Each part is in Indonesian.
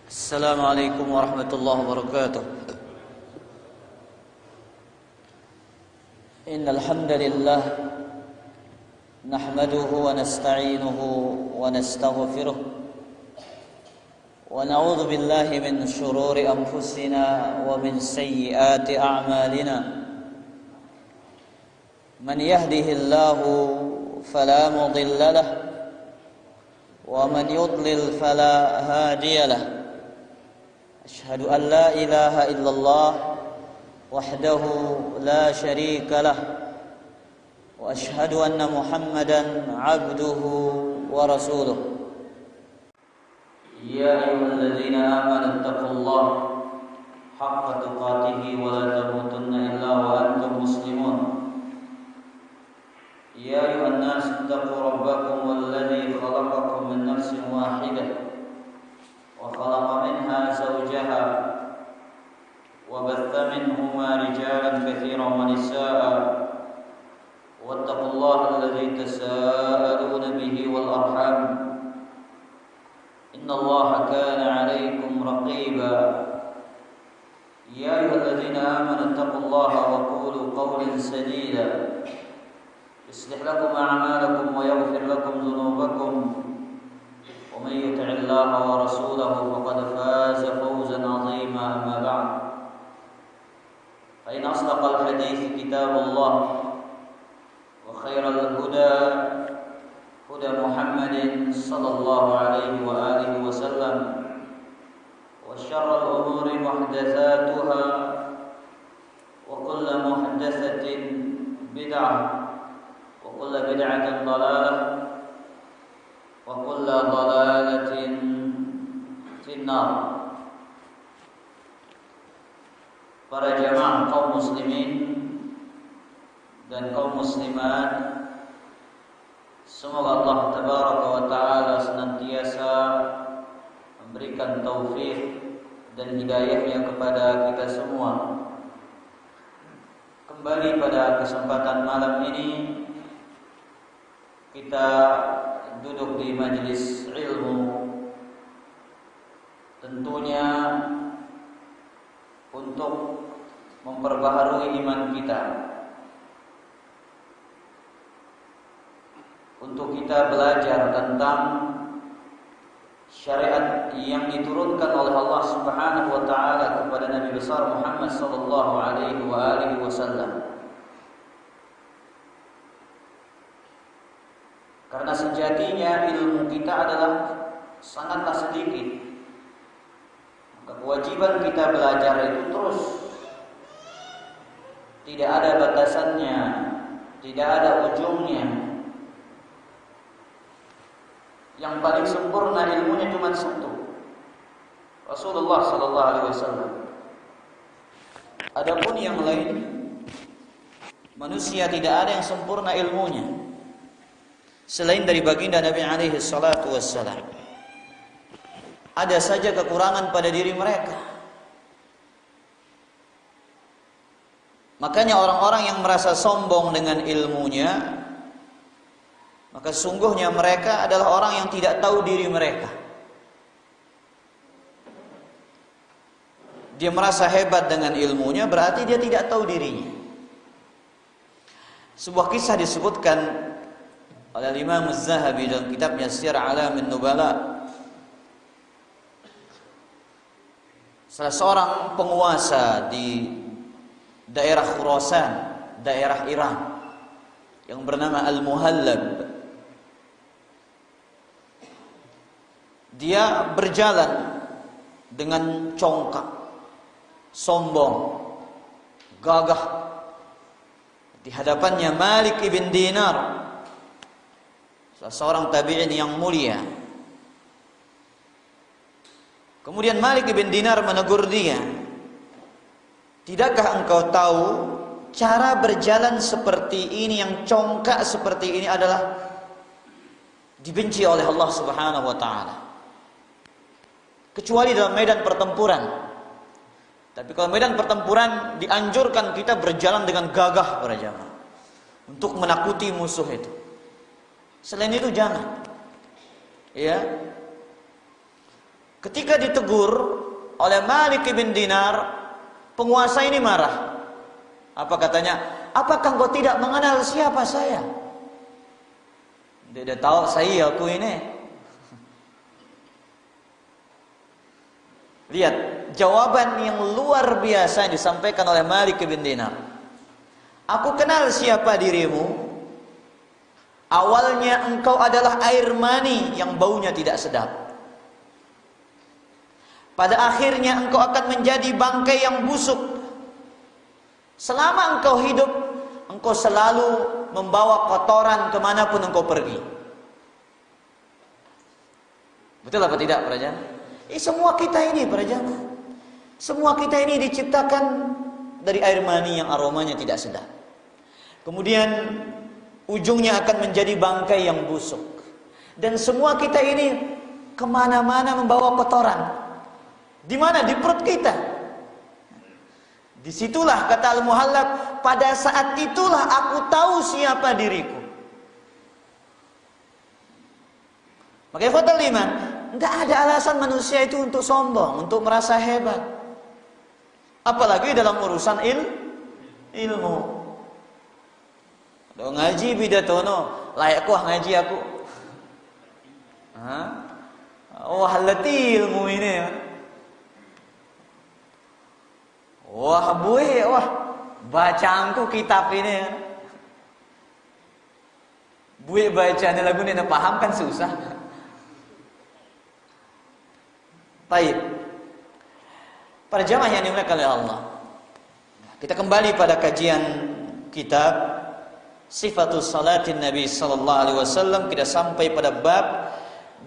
السلام عليكم ورحمة الله وبركاته. إن الحمد لله نحمده ونستعينه ونستغفره ونعوذ بالله من شرور أنفسنا ومن سيئات أعمالنا. من يهده الله فلا مضل له ومن يضلل فلا هادي له. أشهد أن لا إله إلا الله وحده لا شريك له وأشهد أن محمدا عبده ورسوله. يا أيها الذين آمنوا اتقوا الله حق تقاته ولا تموتن إلا وأنتم مسلمون. يا أيها الناس اتقوا ربكم الذي خلقكم من نفس واحدة وخلق منها زوجها وبث منهما رجالا كثيرا ونساء واتقوا الله الذي تساءلون به والأرحام إن الله كان عليكم رقيبا. يا أيها الذين آمنوا اتقوا الله وقولوا قولا سديدا يصلح لكم أعمالكم ويغفر لكم ذنوبكم ومن يطع الله ورسوله فقد فاز فوزا عظيما. أما بعد فإن أصدق الحديث كتاب الله وخير الهدى هدى محمد صلى الله عليه وآله وسلم وشر الأمور محدثاتها وكل محدثة بدعة وكل بدعة ضلالة وكل ضلالة في النار. Para jamaah kaum muslimin dan kaum muslimat, semoga Allah tabaraka wa taala senantiasa memberikan taufik dan hidayahnya kepada kita semua. Kembali pada kesempatan malam ini kita duduk di majelis ilmu, tentunya untuk memperbaharui iman kita, untuk kita belajar tentang syariat yang diturunkan oleh Allah Subhanahu wa taala kepada Nabi besar Muhammad sallallahu alaihi wasallam. Karena sejatinya ilmu kita adalah sangatlah sedikit. Maka kewajiban kita belajar itu terus. Tidak ada batasannya, tidak ada ujungnya. Yang paling sempurna ilmunya cuma satu, Rasulullah sallallahu alaihi wasallam. Adapun yang lain, manusia tidak ada yang sempurna ilmunya selain dari baginda Nabi alaihi salatu wassalam. Ada saja kekurangan pada diri mereka. Makanya orang-orang yang merasa sombong dengan ilmunya, maka sungguhnya mereka adalah orang yang tidak tahu diri mereka. Dia merasa hebat dengan ilmunya, berarti dia tidak tahu dirinya. Sebuah kisah disebutkan oleh Imam Az-Zahabi dalam kitabnya Syiar A'lamin Nubala. Salah seorang penguasa di daerah Khurasan, daerah Iran, yang bernama Al-Muhallab. Dia berjalan dengan congkak, sombong, gagah. Di hadapannya Malik ibn Dinar, salah seorang tabi'in yang mulia. Kemudian Malik ibn Dinar menegur dia, "Tidakkah engkau tahu cara berjalan seperti ini, yang congkak seperti ini adalah dibenci oleh Allah Subhanahu wa taala? Kecuali dalam medan pertempuran. Tapi kalau medan pertempuran dianjurkan kita berjalan dengan gagah para jamaah untuk menakuti musuh itu. Selain itu jangan." Ya. Ketika ditegur oleh Malik bin Dinar, penguasa ini marah. Apa katanya? Apakah engkau tidak mengenal siapa saya? Dia tahu saya aku ini. Lihat jawaban yang luar biasa yang disampaikan oleh Malik bin Dinar. Aku kenal siapa dirimu. Awalnya engkau adalah air mani yang baunya tidak sedap. Pada akhirnya engkau akan menjadi bangkai yang busuk. Selama engkau hidup, engkau selalu membawa kotoran kemanapun engkau pergi. Betul apa tidak para jamaah? Semua kita ini para jamaah, semua kita ini diciptakan dari air mani yang aromanya tidak sedap. Kemudian ujungnya akan menjadi bangkai yang busuk. Dan semua kita ini kemana-mana membawa kotoran. Di mana? Di perut kita. Disitulah kata Al-Muhallab, pada saat itulah aku tahu siapa diriku. Maka ikhwatal iman, tidak ada alasan manusia itu untuk sombong, untuk merasa hebat. Apalagi dalam urusan ilmu. Do ngaji bidatono, layak kuah ngaji aku. Wah halati ilmu ini. Wah buih, wah bacaanku kitab ini. Buih bacaan lagu ini paham kan susah. Baik. Para jamaah yang dimuliakan oleh Allah, kita kembali pada kajian kitab Sifatus Salatin Nabi sallallahu alaihi wasallam. Kita sampai pada bab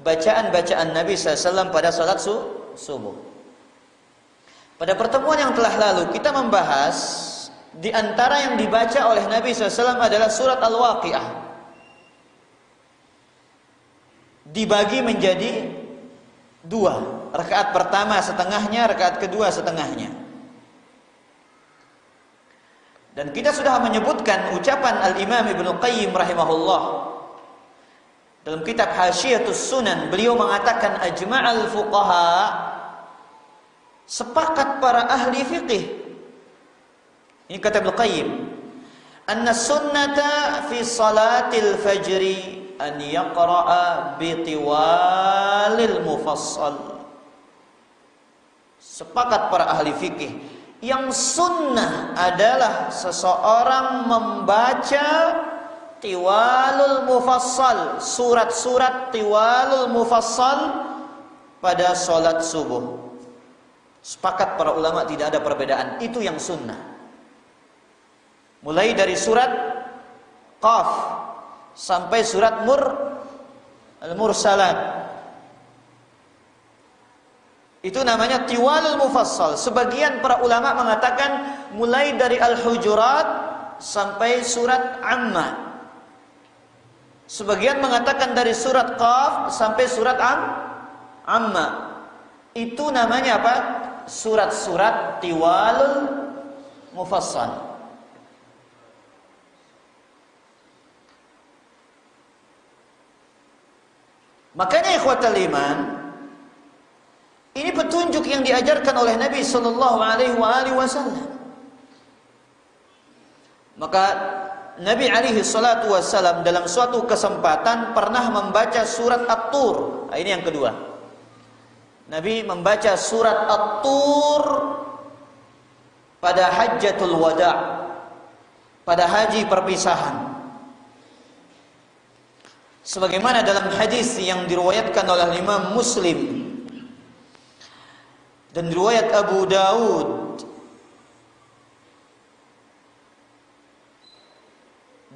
bacaan-bacaan Nabi sallallahu alaihi wasallam pada salat subuh. Pada pertemuan yang telah lalu kita membahas di antara yang dibaca oleh Nabi sallallahu alaihi wasallam adalah surat Al-Waqiah. Dibagi menjadi dua, rakaat pertama setengahnya, rakaat kedua setengahnya. Dan kita sudah menyebutkan ucapan Al-Imam Ibnu Qayyim rahimahullah dalam kitab Hasyiatus Sunan. Beliau mengatakan ajma'al fuqaha, sepakat para ahli fiqih. Ini kata Ibnu Qayyim, anna sunnata fi salatil fajri an yaqra'a bi tiwalil mufassal. Sepakat para ahli fikih, yang sunnah adalah seseorang membaca tiwalul mufassal, surat-surat tiwalul mufassal pada salat subuh. Sepakat para ulama, tidak ada perbedaan, itu yang sunnah. Mulai dari surat Qaf sampai surat Al-Mursalat. Itu namanya tiwalul mufassal. Sebagian para ulama mengatakan mulai dari Al-Hujurat sampai surat Amma. Sebagian mengatakan dari surat Qaf sampai surat Amma. Itu namanya apa? Surat-surat tiwalul mufassal. Makanya ikhwatal iman, ini petunjuk yang diajarkan oleh Nabi sallallahu alaihi wasallam. Maka Nabi alaihi salatu wasallam dalam suatu kesempatan pernah membaca surat At-Tur. Nah, ini yang kedua. Nabi membaca surat At-Tur pada Hajjatul Wada', pada haji perpisahan. Sebagaimana dalam hadis yang diriwayatkan oleh Imam Muslim dan riwayat Abu Dawud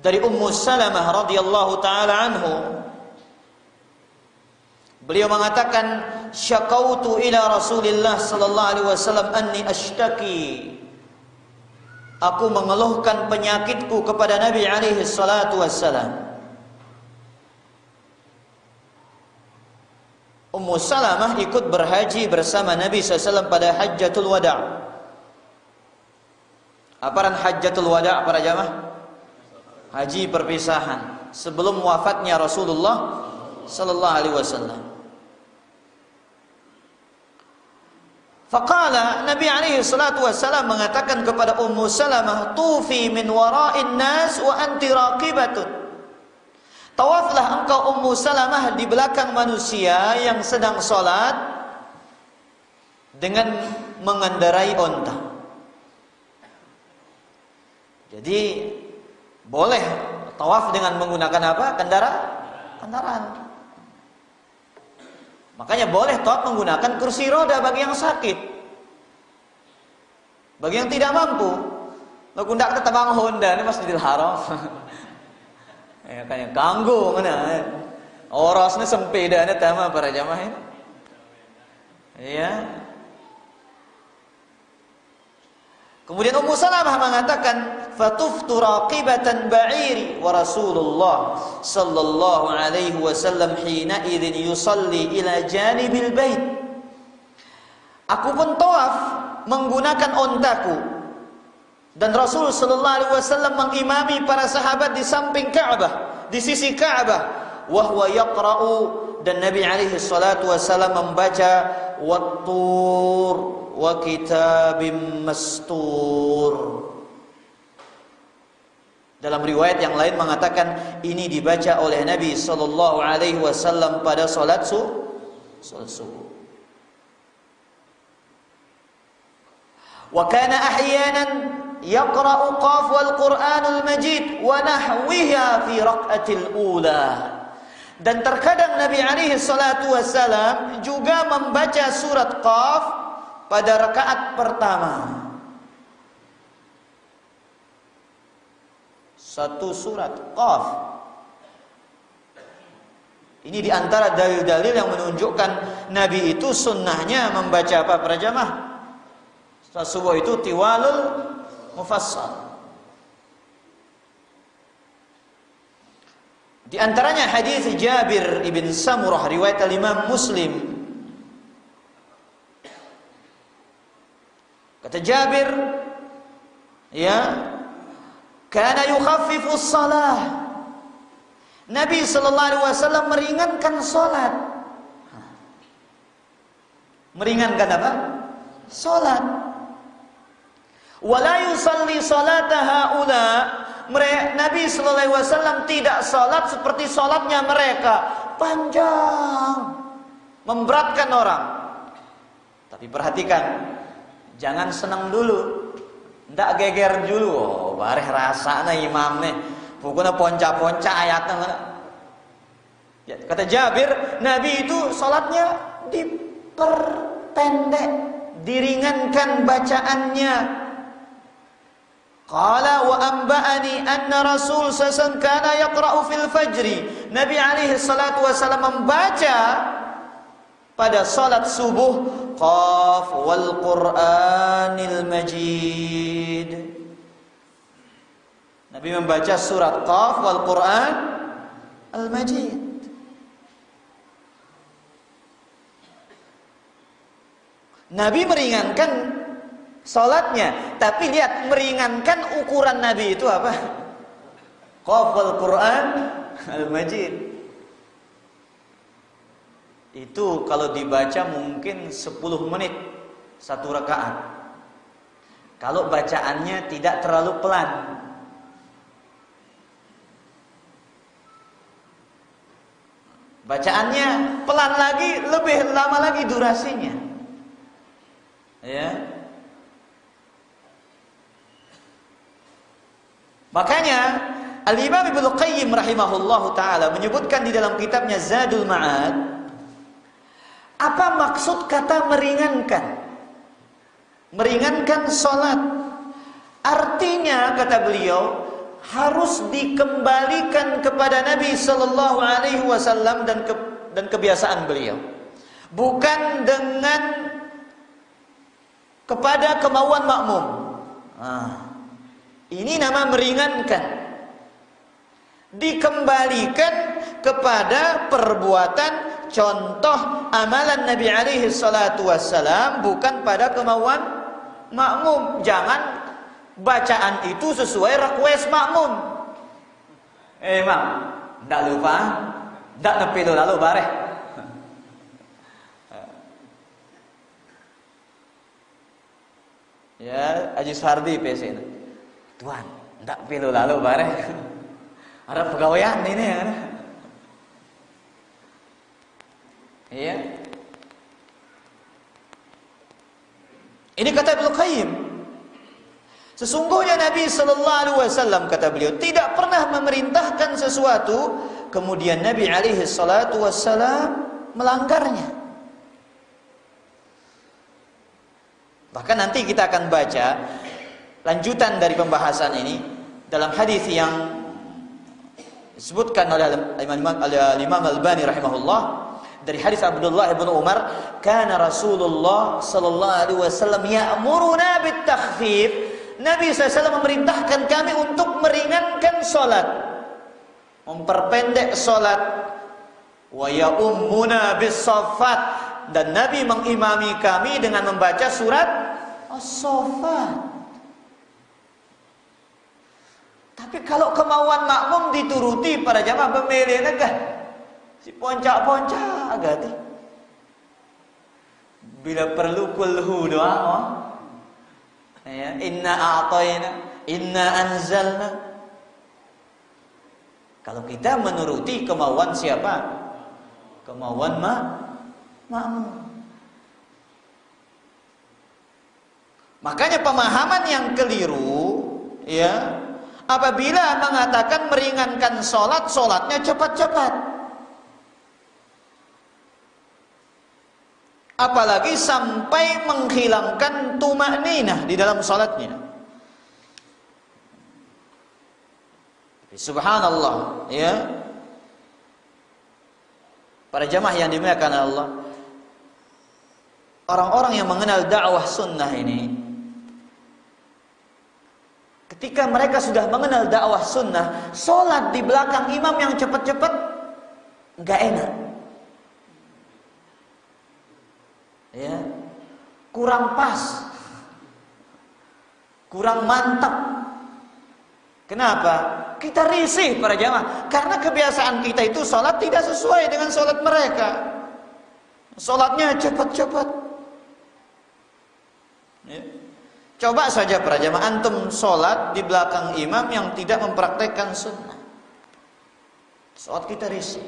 dari Ummu Salamah radhiyallahu taala anhu, beliau mengatakan syakautu ila Rasulillah sallallahu alaihi wasallam anni ashtaki, aku mengeluhkan penyakitku kepada Nabi alaihi salatu wassalam. Ummu Salamah ikut berhaji bersama Nabi SAW pada Hajjatul Wada'. Apaan Hajjatul Wada' para jamaah? Haji perpisahan sebelum wafatnya Rasulullah sallallahu alaihi wasallam. Faqala, Nabi alaihi salatu wassalam mengatakan kepada Ummu Salamah, tufi min wara'in nas wa anti raqibatun. Tawaflah engkau Ummu Salamah di belakang manusia yang sedang salat dengan mengendarai onta. Jadi boleh tawaf dengan menggunakan apa? Kendaraan. Makanya boleh tawaf menggunakan kursi roda bagi yang sakit. Bagi yang tidak mampu, lo kundak tetabang Honda ini Masjidil Haram. Ya kan ganggu mana. Orasnya sempeda nih tema para jamaah ini. Iya. Kemudian Ummu Salamah mengatakan, fatuftu raqibatan ba'iri wa Rasulullah sallallahu alaihi wasallam hina idzin yusalli ila janibil bait. Aku pun tawaf menggunakan ontaku dan Rasul sallallahu alaihi wasallam mengimami para sahabat di samping Ka'bah, di sisi Ka'bah, wa huwa yaqra'u, dan Nabi alaihi salatu wasallam membaca wat-tur wa kitabim mastur. Dalam riwayat yang lain mengatakan ini dibaca oleh Nabi sallallahu alaihi wasallam pada salat subuh. Wa kana ahyanan yaqra'u qaf wal Qur'anul Majid wa nahwiha fi raq'atil ula. Dan terkadang Nabi alaihi salatu wasallam juga membaca surat Qaf pada rakaat pertama. Satu surat Qaf. Ini diantara dalil-dalil yang menunjukkan Nabi itu sunnahnya membaca apa para jamaah? Salat subuh itu tiwalul mufassal. Di antaranya hadis Jabir ibn Samurah riwayat Imam Muslim. Kata Jabir, ya, kana yukhaffifu shalah. Nabi sallallahu alaihi wasallam meringankan salat. Meringankan apa? Salat. Wala yusalli salata haula. Nabi sallallahu alaihi wasallam tidak salat seperti salatnya mereka, panjang, memberatkan orang. Tapi perhatikan, jangan senang dulu, ndak geger dulu. Oh, bareh rasana imam nih, pokoknya ponca-ponca ayatnya. Ya, kata Jabir, Nabi itu salatnya diperpendek, diringankan bacaannya. Qala wa amba'ani anna Rasul sallallahu kana yaqra'u fil fajri. Nabi alaihi salatu wasallam membaca pada salat subuh Qaf wal Qur'anil Majid. Nabi membaca surat Qaf wal Qur'an al-Majid. Nabi meringankan salatnya, tapi lihat meringankan ukuran Nabi itu apa? Qaf wal Qur'an al-Majid. Itu kalau dibaca mungkin 10 menit satu rakaat. Kalau bacaannya tidak terlalu pelan. Bacaannya pelan lagi, lebih lama lagi durasinya. Ya. Makanya Al-Imam Ibnu Qayyim rahimahullahu taala menyebutkan di dalam kitabnya Zadul Ma'ad, apa maksud kata meringankan? Meringankan salat. Artinya kata beliau harus dikembalikan kepada Nabi sallallahu alaihi wasallam dan kebiasaan beliau. Bukan dengan kepada kemauan makmum. Ini nama meringankan. Dikembalikan kepada perbuatan contoh amalan Nabi alaihi salatu wassalam, bukan pada kemauan makmum. Jangan bacaan itu sesuai request makmum. Mam, ndak lupa, ndak nepi lo lalu bareh. Ya, Haji Sardi PC. Tuan, ndak pilu lalu bare. Ada pegawaian ini ya. Iya. Ini kata Ibnu Qayyim. Sesungguhnya Nabi sallallahu alaihi wasallam, kata beliau, tidak pernah memerintahkan sesuatu kemudian Nabi alaihi salatu wasallam melanggarnya. Bahkan nanti kita akan baca lanjutan dari pembahasan ini dalam hadis yang disebutkan oleh Imam Al-Albani rahimahullah dari hadis Abdullah bin Umar, kana Rasulullah sallallahu alaihi wasallam ya'muruna bit-takhfif. Nabi SAW memerintahkan kami untuk meringankan salat, memperpendek salat. Wa ya'ummuna bis-saffat, dan Nabi mengimami kami dengan membaca surat As-Saffat. Tapi kalau kemauan makmum dituruti para jamaah pemilih negah, si poncak-poncak agak bila perlu kulhu doa, ya, inna a'tayna, inna anzalna. Kalau kita menuruti kemauan siapa? Kemauan makmum. Makanya pemahaman yang keliru, ya, apabila mengatakan meringankan sholat, sholatnya cepat-cepat. Apalagi sampai menghilangkan tumakninah di dalam sholatnya. Subhanallah, ya. Para jamaah yang dimuliakan Allah, orang-orang yang mengenal dakwah sunnah ini, ketika mereka sudah mengenal dakwah sunnah, sholat di belakang imam yang cepat-cepat nggak enak. Ya, kurang pas, kurang mantap. Kenapa? Kita risih para jamaah, karena kebiasaan kita itu sholat tidak sesuai dengan sholat mereka. Sholatnya cepat-cepat. Ya. Coba saja para jamaah, antum sholat di belakang imam yang tidak mempraktekkan sunnah, sholat kita risih.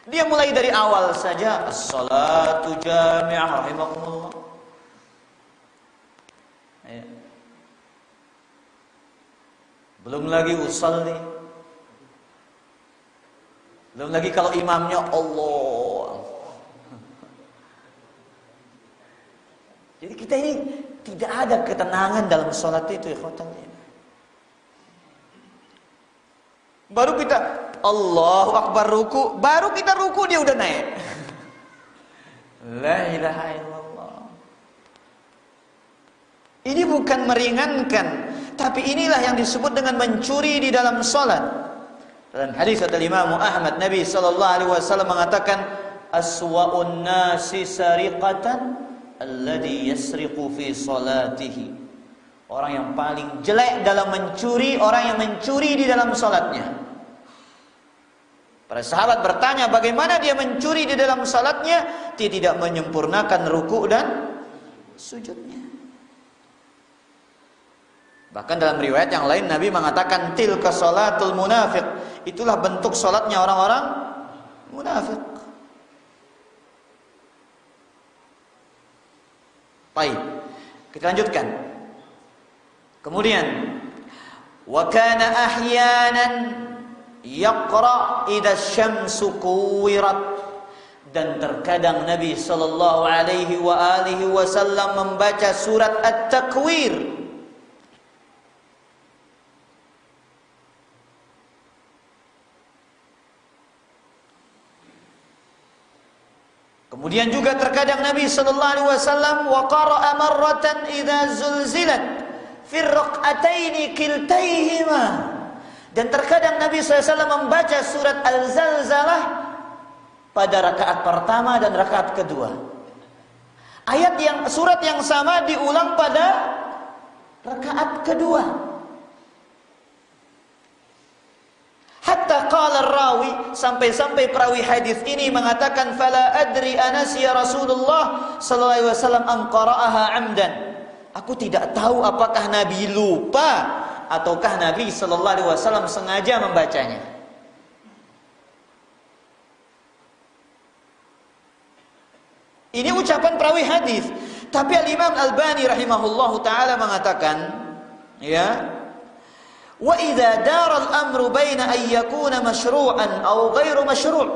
Dia mulai dari awal saja, as-salatu jami'ah rahimakumullah. Ya. Belum lagi usalli. Belum lagi kalau imamnya Allah. Jadi kita ini tidak ada ketenangan dalam salat itu, ikhwatan. Baru kita Allahu Akbar ruku, baru kita ruku dia udah naik. La ilaha illallah. Ini bukan meringankan, tapi inilah yang disebut dengan mencuri di dalam salat. Dalam hadis dari Imam Ahmad, Nabi sallallahu alaihi wasallam mengatakan, aswa'un nasi sariqatan alladhi yasriqu fi salatihi. Orang yang paling jelek dalam mencuri, orang yang mencuri di dalam salatnya. Para sahabat bertanya, bagaimana dia mencuri di dalam salatnya? Dia tidak menyempurnakan ruku' dan sujudnya. Bahkan dalam riwayat yang lain Nabi mengatakan, tilka salatul munafiq. Itulah bentuk salatnya orang-orang munafik. Baik, kita lanjutkan. Kemudian, wa kana ahyanan yaqra idza syamsu kuwirat, dan terkadang Nabi sallallahu alaihi wasallam membaca surat At-Takwir. Kemudian juga terkadang Nabi sallallahu alaihi wasallam wa qara'a marratan idza zulzilat fi raq'ataini kiltaihima, dan terkadang Nabi SAW membaca surat Al-Zalzalah pada rakaat pertama dan rakaat kedua. Surat yang sama diulang pada rakaat kedua. Hatta qala perawi, sampai-sampai perawi hadis ini mengatakan fala adri anasiya Rasulullah sallallahu alaihi wasallam am qara'aha amdan. Aku tidak tahu apakah Nabi lupa ataukah Nabi sallallahu alaihi wasallam sengaja membacanya. Ini ucapan perawi hadis. Tapi Al-Imam Al-Albani rahimahullahu taala mengatakan, ya, wa idza dara al-amru baina an yakuna masyru'an aw ghairu masyru'.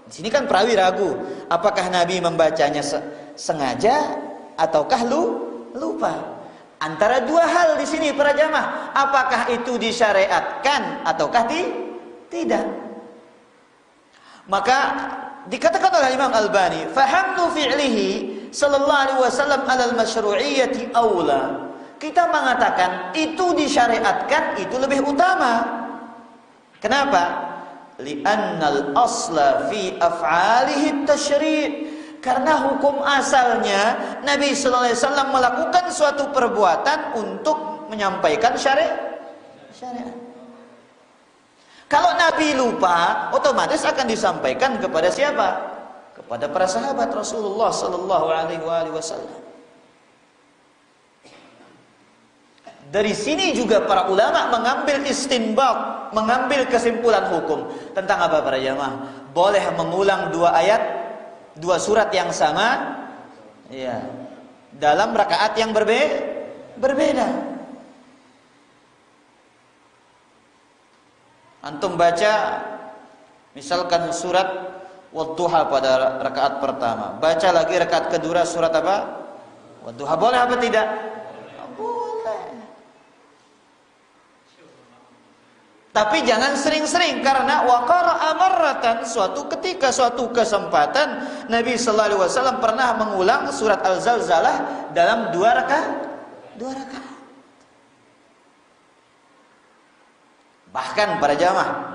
Di sini kan perawi ragu, apakah Nabi membacanya sengaja ataukah lupa. Antara dua hal di sini para jamaah, apakah itu disyariatkan ataukah tidak? Maka dikatakan oleh Imam Albani, fahamnu fi'lihi sallallahu alaihi wasallam alal masyru'iyyati aula. Kita mengatakan itu disyariatkan itu lebih utama. Kenapa? Li'annal asla fi af'alihi tasyri'. Karena hukum asalnya Nabi sallallahu alaihi wasallam melakukan suatu perbuatan untuk menyampaikan syariat. Kalau Nabi lupa, otomatis akan disampaikan kepada siapa? Kepada para sahabat Rasulullah sallallahu alaihi wasallam. Dari sini juga para ulama mengambil istinbat, mengambil kesimpulan hukum tentang apa para jamaah? Boleh mengulang dua surat yang sama, ya, dalam rakaat yang berbeda. Antum baca misalkan surat Wadduha pada rakaat pertama, baca lagi rakaat kedua surat apa? Wadduha. Boleh apa tidak? Boleh. Tapi jangan sering-sering, karena waqara amarratan, suatu ketika, suatu kesempatan Nabi sallallahu alaihi wasallam pernah mengulang surat Al-Zalzalah dalam dua rakaat. Bahkan para jamaah,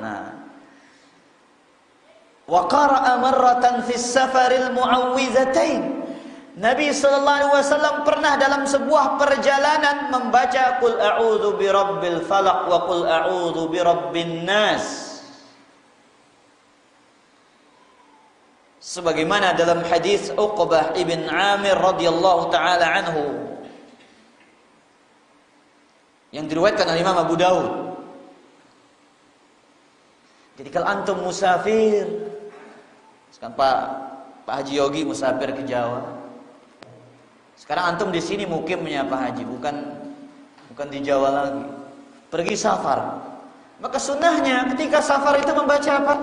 wa qara'a marratan fis safaril mu'awwidzatain. Nabi sallallahu alaihi wasallam pernah dalam sebuah perjalanan membaca qul a'udzu birabbil falaq wa qul a'udzu birabbin nas. Sebagaimana dalam hadis Uqbah ibn Amir radhiyallahu taala anhu yang diriwayatkan oleh Imam Abu Daud. Jadi kalau antum musafir, sekarang Pak Haji Yogi musafir ke Jawa. Sekarang antum di sini mukimnya Pak Haji, bukan di Jawa lagi. Pergi safar. Maka sunnahnya ketika safar itu membaca apa?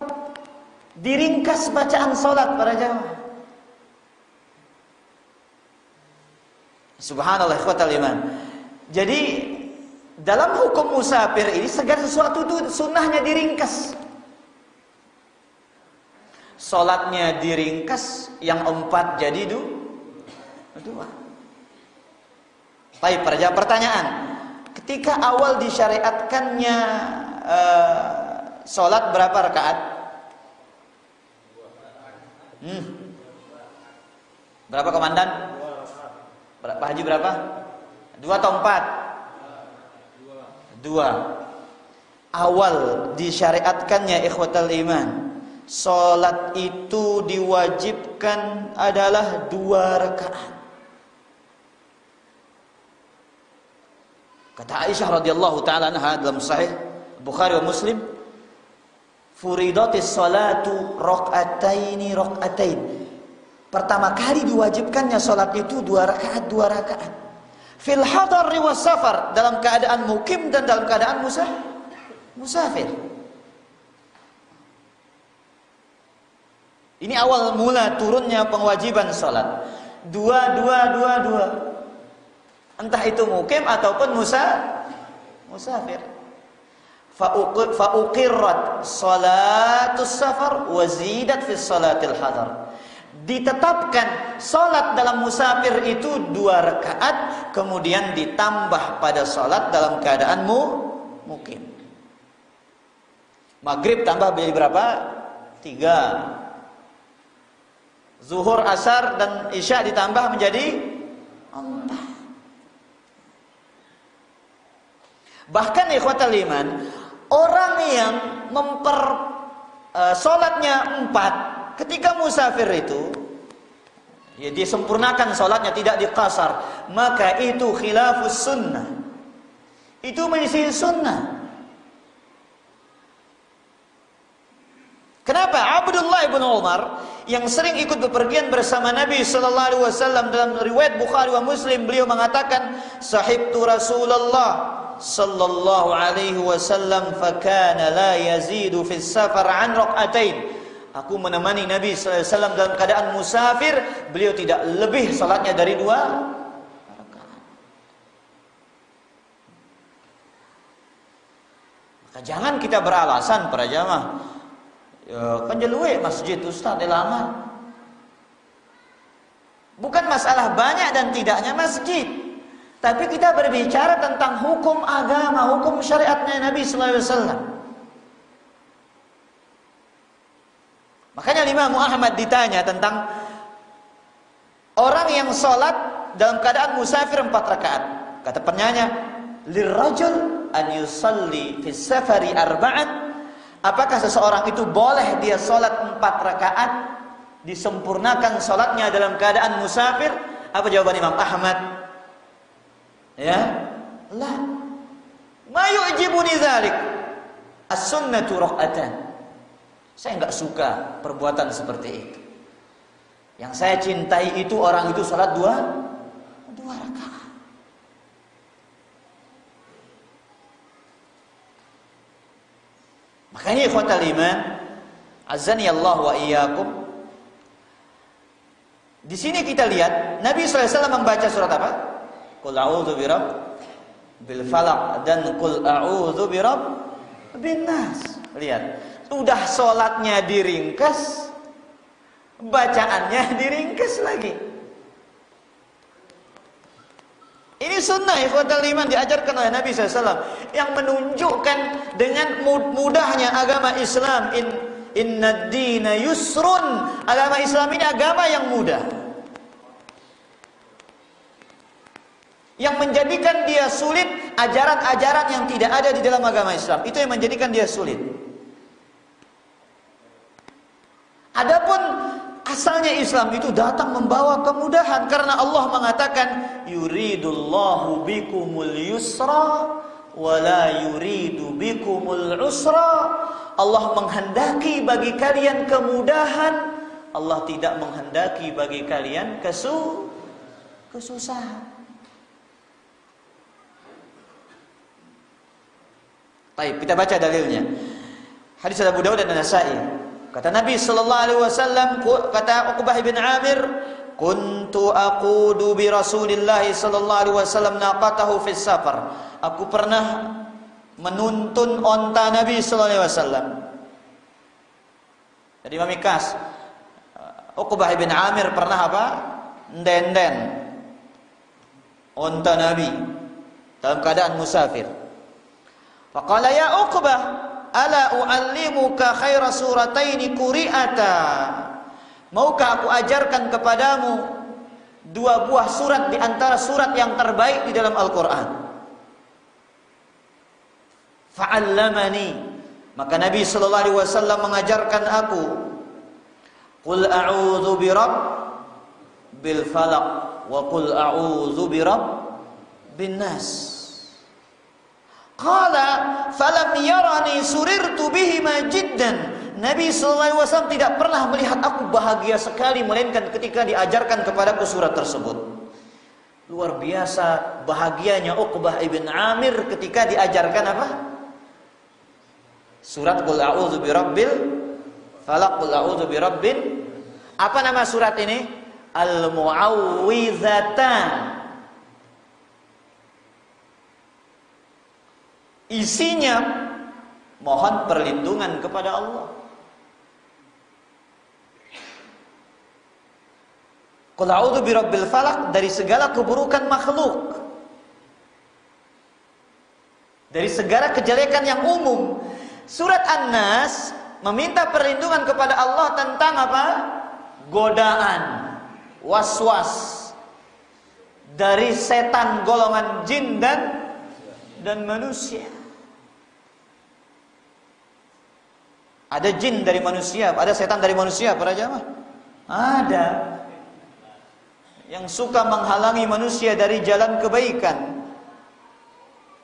Diringkas bacaan salat para jamaah. Subhanallah ikhwatal iman. Jadi dalam hukum musafir ini segala sesuatu itu sunnahnya diringkas. Salatnya diringkas, yang 4 jadi 2. Baik, pertanyaan. Ketika awal disyariatkannya salat berapa rakaat? Berapa komandan? Pak Haji berapa? 2 atau 4? 2. Awal disyariatkannya ikhwatal iman, salat itu diwajibkan adalah 2 rakaat. Kata Aisyah radhiyallahu taala anha dalam sahih Bukhari wa Muslim, furidatis salatu raq'ataini. Pertama kali diwajibkannya salat itu 2 rakaat. Fil hadar was safar, dalam keadaan mukim dan dalam keadaan musafir. Ini awal mula turunnya pengewajiban salat. 2. Entah itu mukim ataupun musafir. Fa uqirrat salatus safar wa zidat fi salatil hadar. Ditetapkan salat dalam musafir itu 2 rakaat, kemudian ditambah pada salat dalam keadaan mukim. Maghrib tambah jadi berapa? 3. Zuhur, asar, dan isya ditambah menjadi 4. Bahkan ikhwatal iman, orang yang sholatnya 4, ketika musafir itu ya dia sempurnakan sholatnya, tidak diqasar, maka itu khilafus sunnah, itu menyelisih sunnah. Kenapa? Abdullah ibn Umar yang sering ikut bepergian bersama Nabi sallallahu alaihi wasallam, dalam riwayat Bukhari wa Muslim beliau mengatakan, sahibtu Rasulullah sallallahu alaihi wasallam fakana la yazidu fis safar an rak'atain. Aku menemani Nabi sallallahu alaihi wasallam dalam keadaan musafir, beliau tidak lebih salatnya dari 2 rakaat. Maka jangan kita beralasan para jamaah, ya, kan jeluwe masjid Ustaz lama. Bukan masalah banyak dan tidaknya masjid, tapi kita berbicara tentang hukum agama, hukum syariatnya Nabi sallallahu alaihi wasallam. Makanya Imam Ahmad ditanya tentang orang yang sholat dalam keadaan musafir 4 rakaat. Kata penanya, lirrajul an yusalli fi safari arba'an. Apakah seseorang itu boleh dia sholat 4 rakaat, disempurnakan sholatnya dalam keadaan musafir? Apa jawaban Imam Ahmad? Ya, la. Ma yu'jibuni dzalik. As-sunnatu raka'atan. Saya enggak suka perbuatan seperti itu. Yang saya cintai itu orang itu sholat 2 rakaat. Makanya ikhwatal iman, azani Allah wa iyyakum. Di sini kita lihat Nabi sallallahu alaihi wasallam membaca surat apa? Qul a'udzu birabbil falaq dan qul a'udzu birabbin nas. Lihat, udah sholatnya diringkas, bacaannya diringkas lagi. Ini sunnah ikhwatal iman diajarkan oleh Nabi SAW, yang menunjukkan dengan mudahnya agama Islam. Inna ad-dina yusrun. Agama Islam ini agama yang mudah, yang menjadikan dia sulit ajaran-ajaran yang tidak ada di dalam agama Islam. Itu yang menjadikan dia sulit. Adapun asalnya Islam itu datang membawa kemudahan, karena Allah mengatakan yuridullahu bikumul yusra wa la yuridu bikumul usra. Allah menghendaki bagi kalian kemudahan, Allah tidak menghendaki bagi kalian kesusahan. Baik, kita baca dalilnya. Hadis Abu Dawud dan An-Nasa'i. Kata Nabi sallallahu alaihi wasallam, kata Uqbah bin Amir, kuntu aqudu bi Rasulillah sallallahu alaihi wasallam naqatahu fis safar. Aku pernah menuntun onta Nabi sallallahu alaihi wasallam. Jadi memikas, Uqbah bin Amir pernah apa? Ndenden onta Nabi dalam keadaan musafir. Faqala ya Uqbah, ala u'allimuka khaira surataini quri'ata. Maukah aku ajarkan kepadamu 2 buah surat di antara surat yang terbaik di dalam Al-Qur'an? Fa'allamani. Maka Nabi sallallahu alaihi wasallam mengajarkan aku, qul a'udzu birabbil falaq wa qul a'udzu birabbin nas. Qala falam yarani surirtu bihima jiddan. Nabi sallallahu alaihi wasallam tidak pernah melihat aku bahagia sekali, melainkan ketika diajarkan kepadaku surat tersebut. Luar biasa bahagianya Uqbah ibn Amir ketika diajarkan apa? Surat Qul a'udzu birabbil falaq, Qul a'udzu birabbin. Apa nama surat ini? Al-Mu'awwidhatan. Isinya mohon perlindungan kepada Allah. Qul a'udzu birabbil falaq, dari segala keburukan makhluk, dari segala kejelekan yang umum. Surat An-Nas meminta perlindungan kepada Allah tentang apa? Godaan, waswas dari setan golongan jin dan manusia. Ada jin dari manusia, ada setan dari manusia para jamaah? Ada. Yang suka menghalangi manusia dari jalan kebaikan.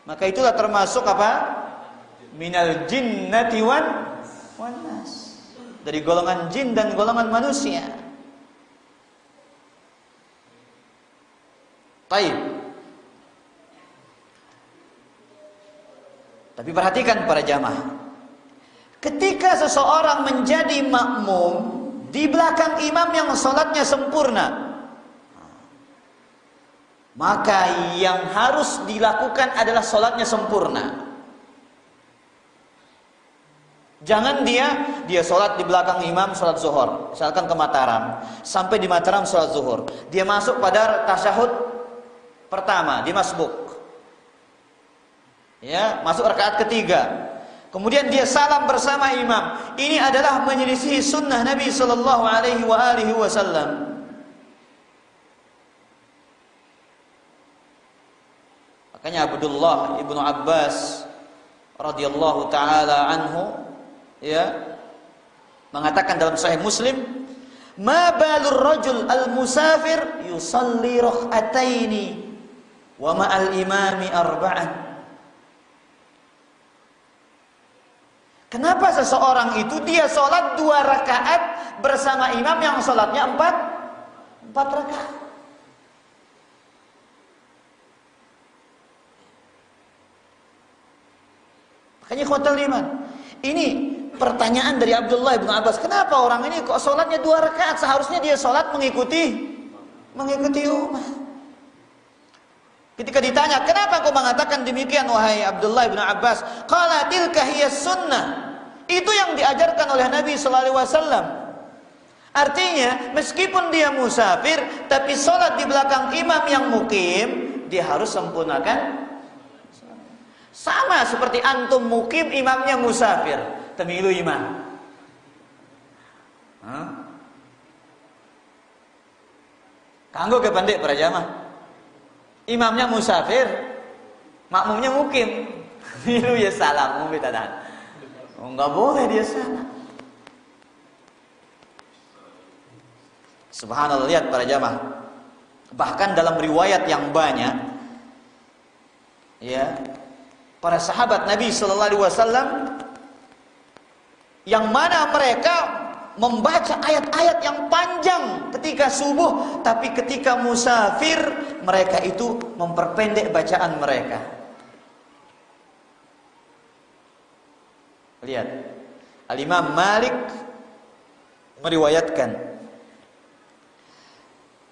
Maka itulah termasuk apa? Minal jinnati wan nas. Dari golongan jin dan golongan manusia. Baik. Tapi perhatikan para jamaah. Ketika seseorang menjadi makmum di belakang imam yang salatnya sempurna, maka yang harus dilakukan adalah salatnya sempurna. Jangan dia salat di belakang imam salat zuhur, misalkan ke Mataram, sampai di Mataram salat zuhur, dia masuk pada tasyahud pertama, dia masbuk. Ya, masuk rakaat ketiga. Kemudian dia salam bersama imam. Ini adalah menyelisihi sunnah Nabi sallallahu alaihi wasallam. Makanya Abdullah ibnu Abbas radhiyallahu taala anhu mengatakan dalam Sahih Muslim, "Ma balur rajul al-musafir yusalli rak'ataini wa ma'al imami arba'an." Kenapa seseorang itu dia sholat 2 rakaat bersama imam yang sholatnya 4 rakaat? Makanya ikhwatal iman, ini pertanyaan dari Abdullah bin Abbas. Kenapa orang ini kok sholatnya 2 rakaat? Seharusnya dia sholat mengikuti umat. Ketika ditanya, kenapa kau mengatakan demikian wahai Abdullah bin Abbas? Qala tilka hiyas sunnah. Itu yang diajarkan oleh Nabi sallallahu alaihi wasallam. Artinya, meskipun dia musafir, tapi sholat di belakang imam yang mukim, dia harus sempurnakan. Sama seperti antum mukim, imamnya musafir, temilu imam. Kanggo ke pandai para jamaah. Imamnya musafir, makmumnya mukim. Milu ya salam, mumbi tadan. Enggak boleh dia salah. Subhanallah, lihat para jamaah. Bahkan dalam riwayat yang banyak, para sahabat Nabi sallallahu alaihi wasallam yang mana mereka membaca ayat-ayat yang panjang ketika subuh, tapi ketika musafir mereka itu memperpendek bacaan mereka. Lihat, Al-Imam Malik meriwayatkan,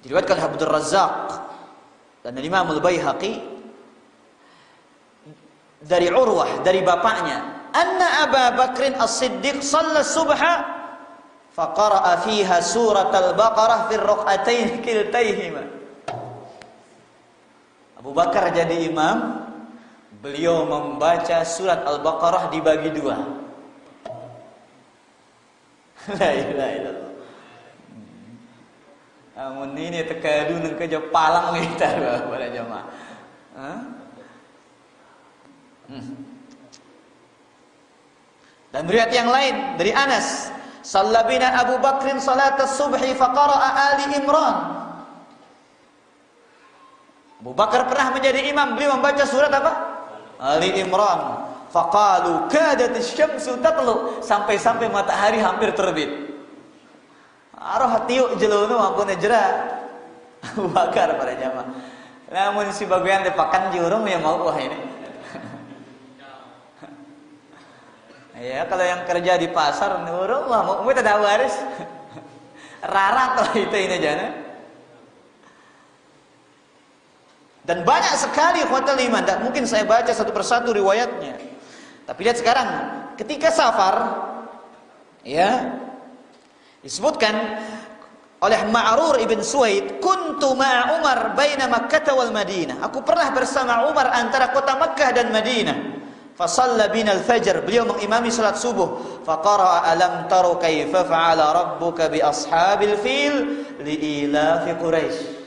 diriwayatkan oleh Abdul Razzaq dan Imam Al-Baihaqi dari Urwah, dari bapaknya, anna Abu Bakrin As-Siddiq shalla subha faqara'a fiha surat Al-Baqarah fi rak'atain kiltaihima. Abu Bakar jadi imam, beliau membaca surat Al-Baqarah dibagi 2. La ilaha illallah. Amun ini tekadu nang kerja palang kita para jemaah. Dan riwayat yang lain dari Anas, sallabina Abu Bakrin salat as-subhi faqara'a Ali Imran. Abu Bakar pernah menjadi imam, beliau membaca surat apa? Ali Imran. Faqalu kadat asy-syamsu tatlu, sampai-sampai matahari hampir terbit. Arah tiuk jelunu ampun jera. Abu Bakar para jamaah. Namun si bagian depakan jurung yang mau wah ini. Ya, kalau yang kerja di pasar nurung lah mau ada waris. Rara kalau itu ini jana. Dan banyak sekali khotel iman, tak mungkin saya baca satu persatu riwayatnya. Tapi lihat sekarang, ketika safar, disebutkan oleh Ma'rur ibn Suwaid, kuntu ma'a Umar baina Makkah wal Madinah. Aku pernah bersama Umar antara kota Makkah dan Madinah. Fasalla bina al-fajr, beliau mengimami salat subuh. Faqara'a alam taru kaifa fa'ala rabbuka bi ashabil fil li'ilafi Quraisy.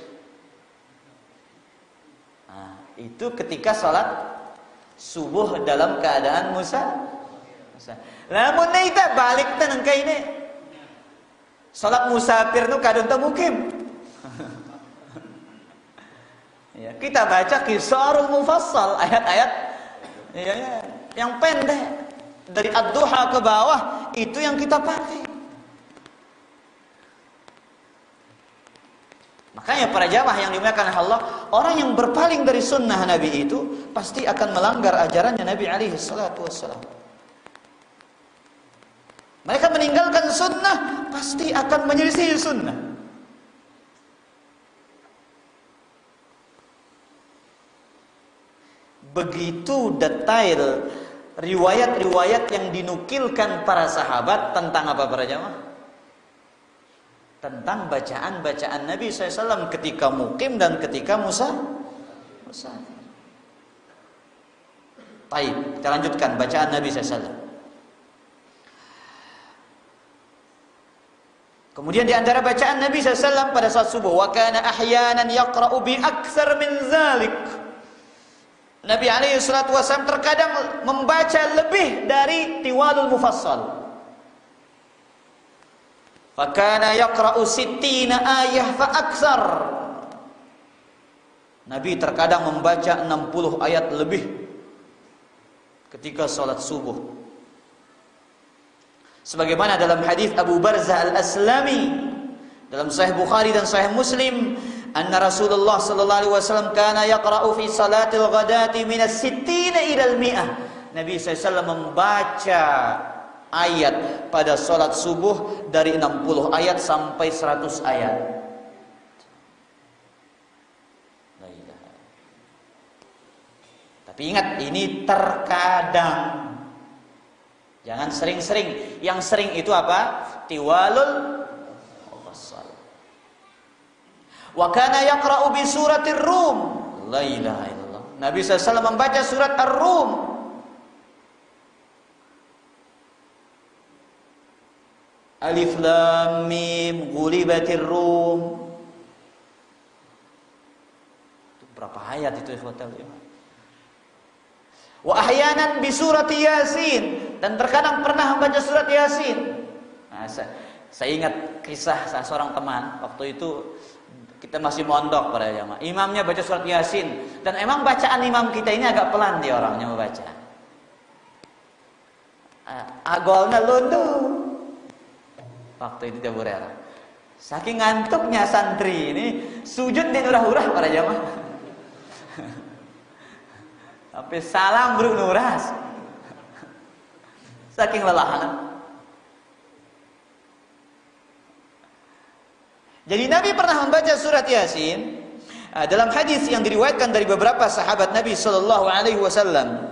Itu ketika salat subuh dalam keadaan Lamun kita balik tenang ke ini. Salat musafir nu kadon teu mukim. Ya, kita baca qisarul mufassal, ayat-ayat ya, yang pendek dari ad-duha ke bawah itu yang kita pakai. Makanya para jamaah yang dimuliakan Allah, orang yang berpaling dari sunnah Nabi itu pasti akan melanggar ajarannya Nabi alaihi salatu wassalam. Mereka meninggalkan sunnah pasti akan menyelisih sunnah. Begitu detail riwayat-riwayat yang dinukilkan para sahabat tentang apa para jamaah? Tentang bacaan-bacaan Nabi SAW ketika mukim dan ketika musafir. Baik, kita lanjutkan bacaan Nabi SAW. Kemudian di antara bacaan Nabi SAW pada saat subuh, wa kana ahyanan yaqra'u bi aktsar min zalik. Nabi alaihi salatu wasallam terkadang membaca lebih dari tiwalul mufassal. Fa kana yaqra'u 60 ayah fa aktsar. Nabi terkadang membaca 60 ayat lebih ketika salat subuh. Sebagaimana dalam hadis Abu Barzah Al-Aslami dalam Sahih Bukhari dan Sahih Muslim, anna Rasulullah sallallahu alaihi wasallam kana yaqra'u fi salatil ghadati min as-sittina ila al-mi'ah. Nabi SAW membaca ayat pada salat subuh dari 60 ayat sampai 100 ayat. Tapi ingat, ini terkadang. Jangan sering-sering. Yang sering itu apa? Tiwalul mufassal. Wa kana yaqra'u bi suratir Rum. La ilaha illallah. Nabi SAW membaca surat Ar-Rum. Alif lam mim ghulibatir Rum. Itu berapa ayat itu ikhwatal iman? Wa ahyanan bi surati Yasin, dan terkadang pernah membaca surat Yasin. Nah, saya ingat kisah seorang teman waktu itu kita masih mondok pada jamaah. Imamnya baca surat Yasin, dan emang bacaan imam kita ini agak pelan dia orangnya membaca. Agolnya lunduh. Waktu itu dia burera. Saking ngantuknya santri ini sujud di nurah-urah para jamaah. Sampai salam bro nuras. Saking lelahan. Jadi Nabi pernah membaca surat Yasin dalam hadis yang diriwayatkan dari beberapa sahabat Nabi sallallahu alaihi wasallam.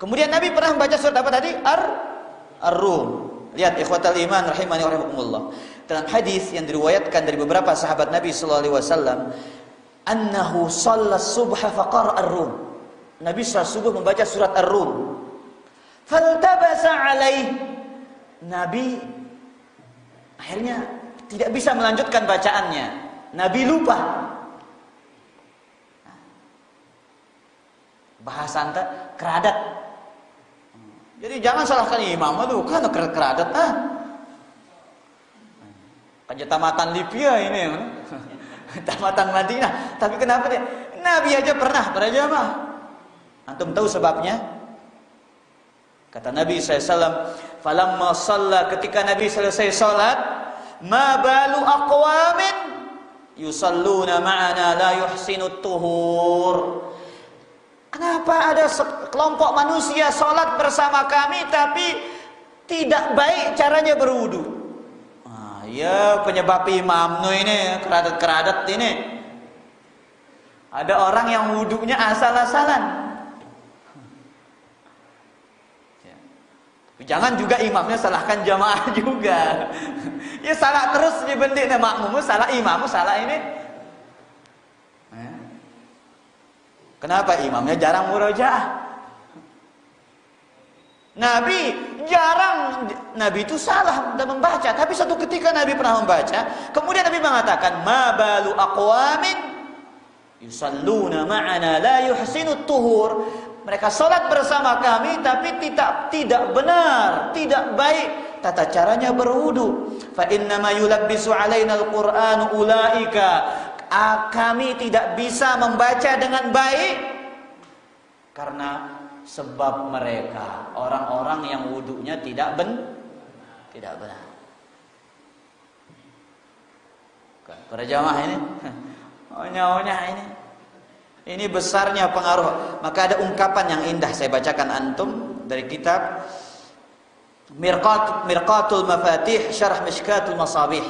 Kemudian Nabi pernah membaca surat apa tadi? Ar-Rum. Lihat ikhwatal iman rahimani wa rahimakumullah. Dalam hadis yang diriwayatkan dari beberapa sahabat Nabi sallallahu alaihi wasallam, annahu shalla subha faqara ar-Rum. Nabi salat subuh membaca surat Ar-Rum. Faltabasa alaih. Nabi akhirnya tidak bisa melanjutkan bacaannya. Nabi lupa. Bahasa anta keradat. Jadi jangan salahkan imam, aduh kan keradat Tamatan Libya ini. Tamatan Madinah. Tapi kenapa dia? Nabi aja pernah para jamaah. Antum tahu sebabnya? Kata Nabi SAW, falamma shalla, ketika Nabi selesai salat, ma balu aqwamin yusalluna ma'ana la yuhsinut tuhur. Kenapa ada sekelompok manusia salat bersama kami tapi tidak baik caranya berwudu? Ya penyebab imam ini keradat-keradat ini. Ada orang yang wudunya asal-asalan. Ya. Jangan juga imamnya salahkan jamaah juga. Ya salah terus dibentik makmum, salah imam, salah ini. Ya. Kenapa imamnya jarang murojaah? Nabi itu salah dan membaca, tapi satu ketika Nabi pernah membaca, kemudian Nabi mengatakan, ma balu aqwamin yusalluna ma'ana la yuhsinut tuhur. Mereka sholat bersama kami tapi tidak benar, tidak baik tata caranya berwudu. Fa innama yulabbisu alaina al-Qur'an ulaika. Kami tidak bisa membaca dengan baik karena sebab mereka orang-orang yang wudunya tidak benar. Para jamaah ini, ini besarnya pengaruh. Maka ada ungkapan yang indah saya bacakan antum dari kitab Mirqatul Mafatih Syarah Mishkatul Masabih.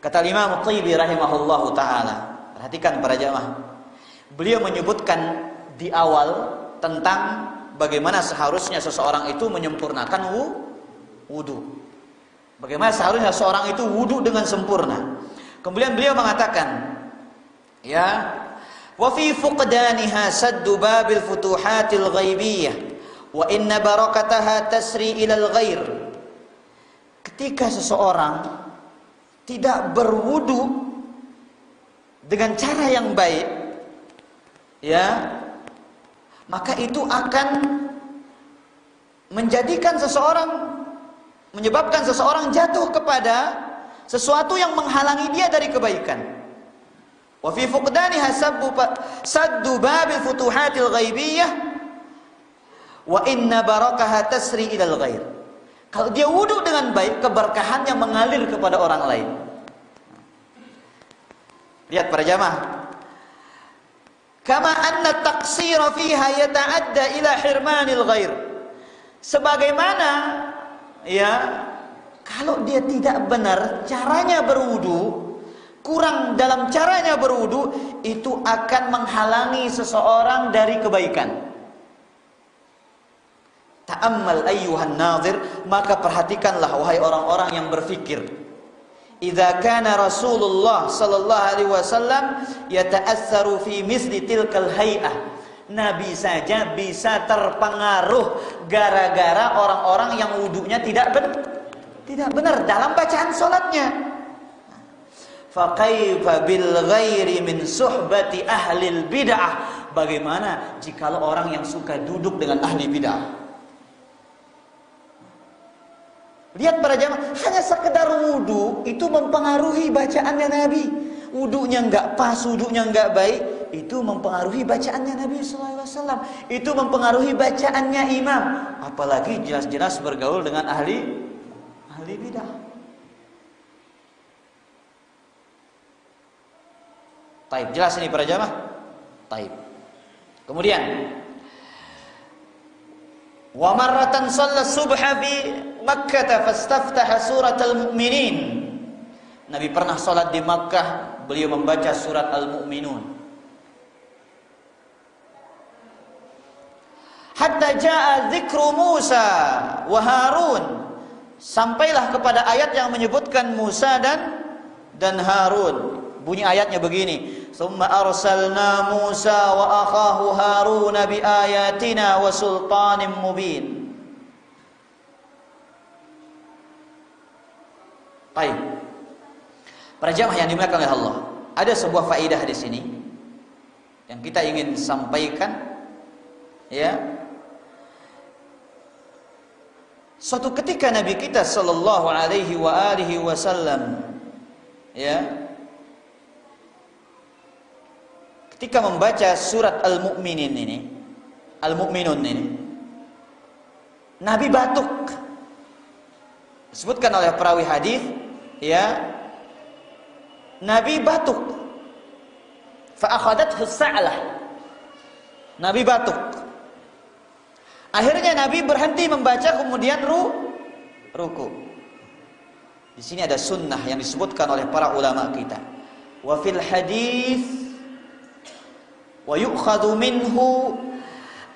Kata Imam At-Tibi rahimahullahu taala. Perhatikan para jamaah. Beliau menyebutkan di awal tentang bagaimana seharusnya seseorang itu menyempurnakan wudu. Bagaimana seharusnya seorang itu wudu dengan sempurna. Kemudian beliau mengatakan, ya, wa fi fuqdaniha saddu babil futuhatil ghaibiyah wa inna barakataha tasri ilal ghair. Ketika seseorang tidak berwudu dengan cara yang baik, ya, maka itu akan menyebabkan seseorang jatuh kepada sesuatu yang menghalangi dia dari kebaikan. Wa fi fuqdaniha saddu babil futuhatil ghaibiyah wa inna barakaha tasri ilal ghair. Kalau dia wudu dengan baik, keberkahannya mengalir kepada orang lain. Lihat para jamaah. Kama anna taqsira fiha yata'adda ila hirmanil ghair. Sebagaimana, ya, kalau dia tidak benar caranya berwudu, kurang dalam caranya berwudu, itu akan menghalangi seseorang dari kebaikan. Ta'ammal ayyuhan nazir, maka perhatikanlah wahai orang-orang yang berfikir. Idza kana Rasulullah sallallahu alaihi wasallam yata'assaru fi misli tilkal hay'ah. Nabi saja bisa terpengaruh gara-gara orang-orang yang wudunya tidak benar dalam bacaan salatnya. Fa kaifa bil ghairi min suhbati ahlil bid'ah. Bagaimana jikalau orang yang suka duduk dengan ahli bid'ah? Lihat para jamaah, hanya sekedar wudu itu mempengaruhi bacaannya Nabi. Wudunya enggak pas, wudunya enggak baik, itu mempengaruhi bacaannya Nabi sallallahu alaihi wasallam. Itu mempengaruhi bacaannya imam, apalagi jelas-jelas bergaul dengan ahli bidah. Taib, jelas ini para jamaah? Taib. Kemudian wa marratan shalla subha fi Makkah fastaftaha surat al-mu'minin. Nabi pernah salat di Makkah, beliau membaca surat Al-Mu'minun. Hatta jaa dzikru Musa wa Harun. Sampailah kepada ayat yang menyebutkan Musa dan Harun. Bunyi ayatnya begini, "Tsumma arsalna Musa wa akhahu Harun bi ayatina wa sultanin mubin." Baik. Para jamaah yang dimuliakan oleh Allah, ada sebuah faedah di sini yang kita ingin sampaikan, ya. Suatu ketika Nabi kita sallallahu alaihi wasallam, ya, ketika membaca surat Al-Mu'minun ini, Nabi batuk. Disebutkan oleh perawi hadis, ya, Nabi batuk. Fa akhadathu sa'lah. Nabi batuk. Akhirnya Nabi berhenti membaca, kemudian ruku. Di sini ada sunnah yang disebutkan oleh para ulama kita. Wa fil hadis wa yu'khadhu minhu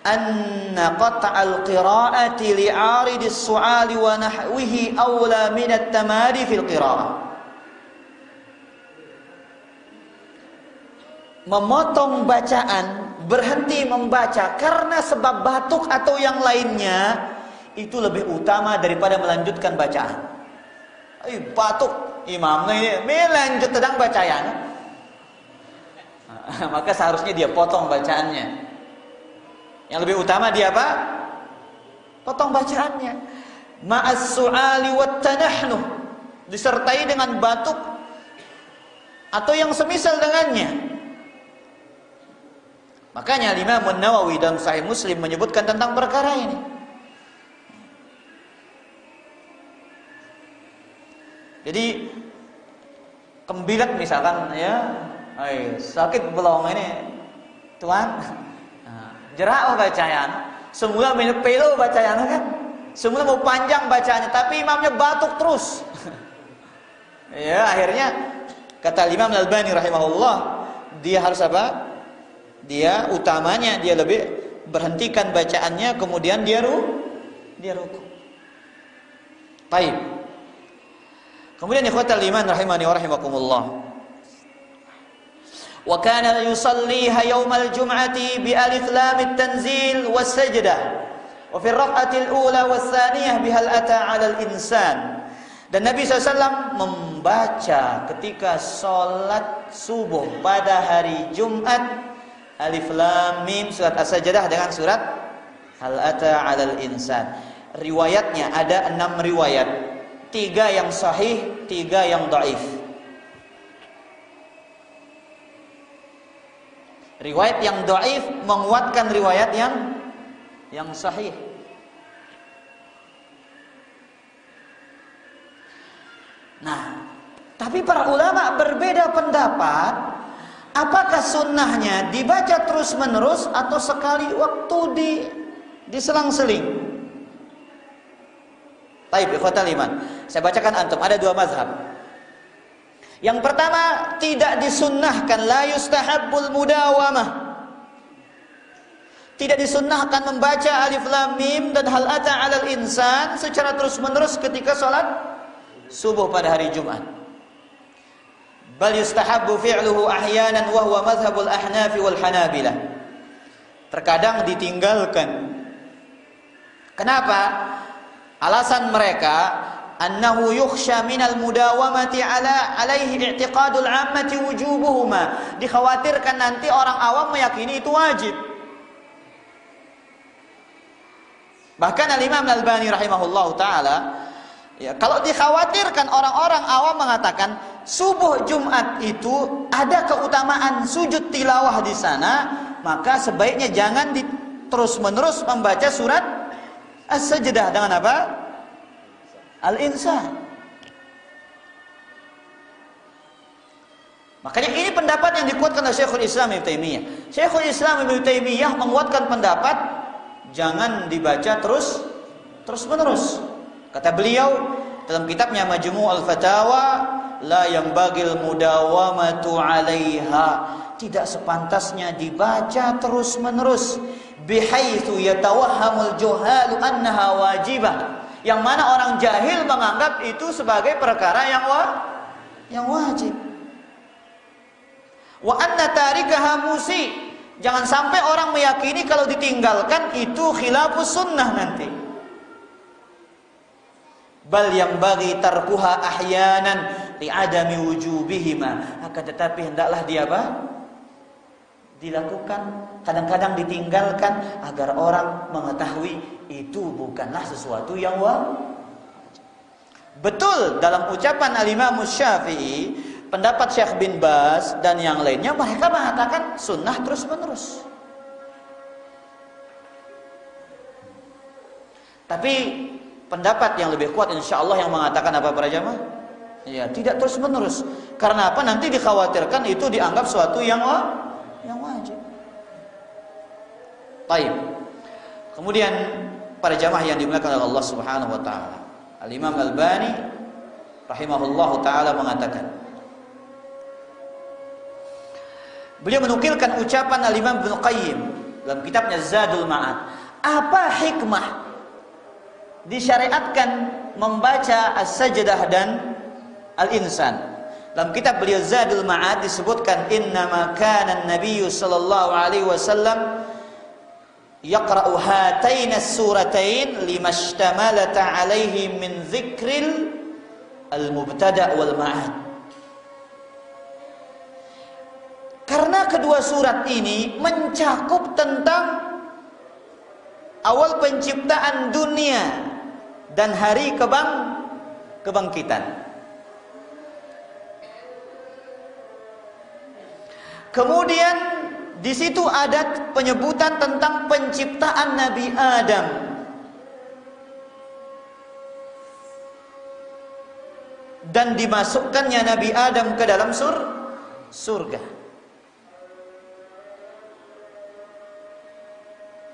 anna qat'al qira'ati li'aridis su'ali wa nahwihi awla min at-tamari fil qira'ah. Memotong bacaan, berhenti membaca karena sebab batuk atau yang lainnya, itu lebih utama daripada melanjutkan bacaan. Batuk imam ini melanjut sedang bacaan. Maka seharusnya dia potong bacaannya. Yang lebih utama dia apa? Potong bacaannya. Ma'as su'ali wat tanahnuh, disertai dengan batuk atau yang semisal dengannya. Makanya Imam An-Nawawi dalam Sahih Muslim menyebutkan tentang perkara ini. Jadi kembilat misalkan ya, sakit belong ini, tuan, jerak bacaan. Semula pelo bacaan kan, semula mau panjang bacanya, tapi imamnya batuk terus. Ya akhirnya kata Imam Al-Albani rahimahullah, dia harus apa? Dia utamanya dia lebih berhentikan bacaannya, kemudian dia ruku. Baik. Kemudian ikhwatal iman rahimani wa rahimakumullah. Wa kana yusalliha yaumal jum'ati bi alif lam at-tanzil was sajdah. Wa fi ar-rak'ati al-ula was thaniyah bi hal ata 'ala al-insan. Dan Nabi SAW membaca ketika sholat subuh pada hari Jumat alif lam mim surat as-sajdah dengan surat hal ata 'alal insan. Riwayatnya ada 6 riwayat. 3 yang sahih, 3 yang dhaif. Riwayat yang dhaif menguatkan riwayat yang sahih. Nah, tapi para ulama berbeda pendapat, apakah sunnahnya dibaca terus-menerus atau sekali waktu diselang-seling? Baik, ikhwatal iman. Saya bacakan antum, ada 2 mazhab. Yang pertama, tidak disunnahkan, la yustahabbul mudawamah. Tidak disunnahkan membaca alif lam mim dan hal ata 'alal insan secara terus-menerus ketika salat subuh pada hari Jumat. Bal yustahabbu fi'luhu ahyanan wa huwa madhhabul ahnaf wal hanabilah. Terkadang ditinggalkan. Kenapa? Alasan mereka annahu yukhsha minal mudawamati alaihi i'tiqadul 'ammati wujubuhuma. Dikhawatirkan nanti orang awam meyakini itu wajib. Bahkan Al-Imam Al-Albani rahimahullahu taala, ya, kalau dikhawatirkan orang-orang awam mengatakan subuh Jumat itu ada keutamaan sujud tilawah di sana, maka sebaiknya jangan terus-menerus membaca surat As-Sajdah dengan apa? Al-Insan. Makanya ini pendapat yang dikuatkan oleh Syekhul Islam Ibnu Taimiyah. Syekhul Islam Ibnu Taimiyah menguatkan pendapat jangan dibaca terus-menerus. Kata beliau dalam kitabnya Majmu' al-Fatawa, la yanbagil mudawamatu 'alaiha, tidak sepantasnya dibaca terus-menerus, bihaitsu yatawahhamul juhalu annaha wajibah, yang mana orang jahil menganggap itu sebagai perkara yang wajib. Wa anna tarikaha musi, jangan sampai orang meyakini kalau ditinggalkan itu khilafus sunnah nanti. Bal yang bagi tarkuha ahyanan li'adami wujubihima, akan tetapi hendaklah dia apa? Dilakukan, kadang-kadang ditinggalkan agar orang mengetahui itu bukanlah sesuatu yang wajib. Betul dalam ucapan Al-Imam Syafi'i, pendapat Syekh bin Baz dan yang lainnya, mereka mengatakan sunnah terus-menerus. Tapi pendapat yang lebih kuat insyaallah yang mengatakan apa para jamaah? Ya, tidak terus-menerus. Karena apa? Nanti dikhawatirkan itu dianggap suatu yang wajib. Baik. Kemudian para jamaah yang dimuliakan oleh Allah Subhanahu wa taala, Al-Imam Al-Albani rahimahullahu taala mengatakan, beliau menukilkan ucapan Al-Imam Ibnu Qayyim dalam kitabnya Zadul Ma'ad. Apa hikmah disyariatkan membaca As-Sajdah dan Al-Insan? Dalam kitab beliau Zadul Ma'ad disebutkan, innama kana an-nabiy sallallahu alaihi wasallam yaqra'u hatain as-suratain limashtamalat alaihi min dzikril al-mubtada' wal ma'ad. Karena kedua surat ini mencakup tentang awal penciptaan dunia dan hari kebangkitan. Kemudian di situ ada penyebutan tentang penciptaan Nabi Adam. Dan dimasukkannya Nabi Adam ke dalam surga.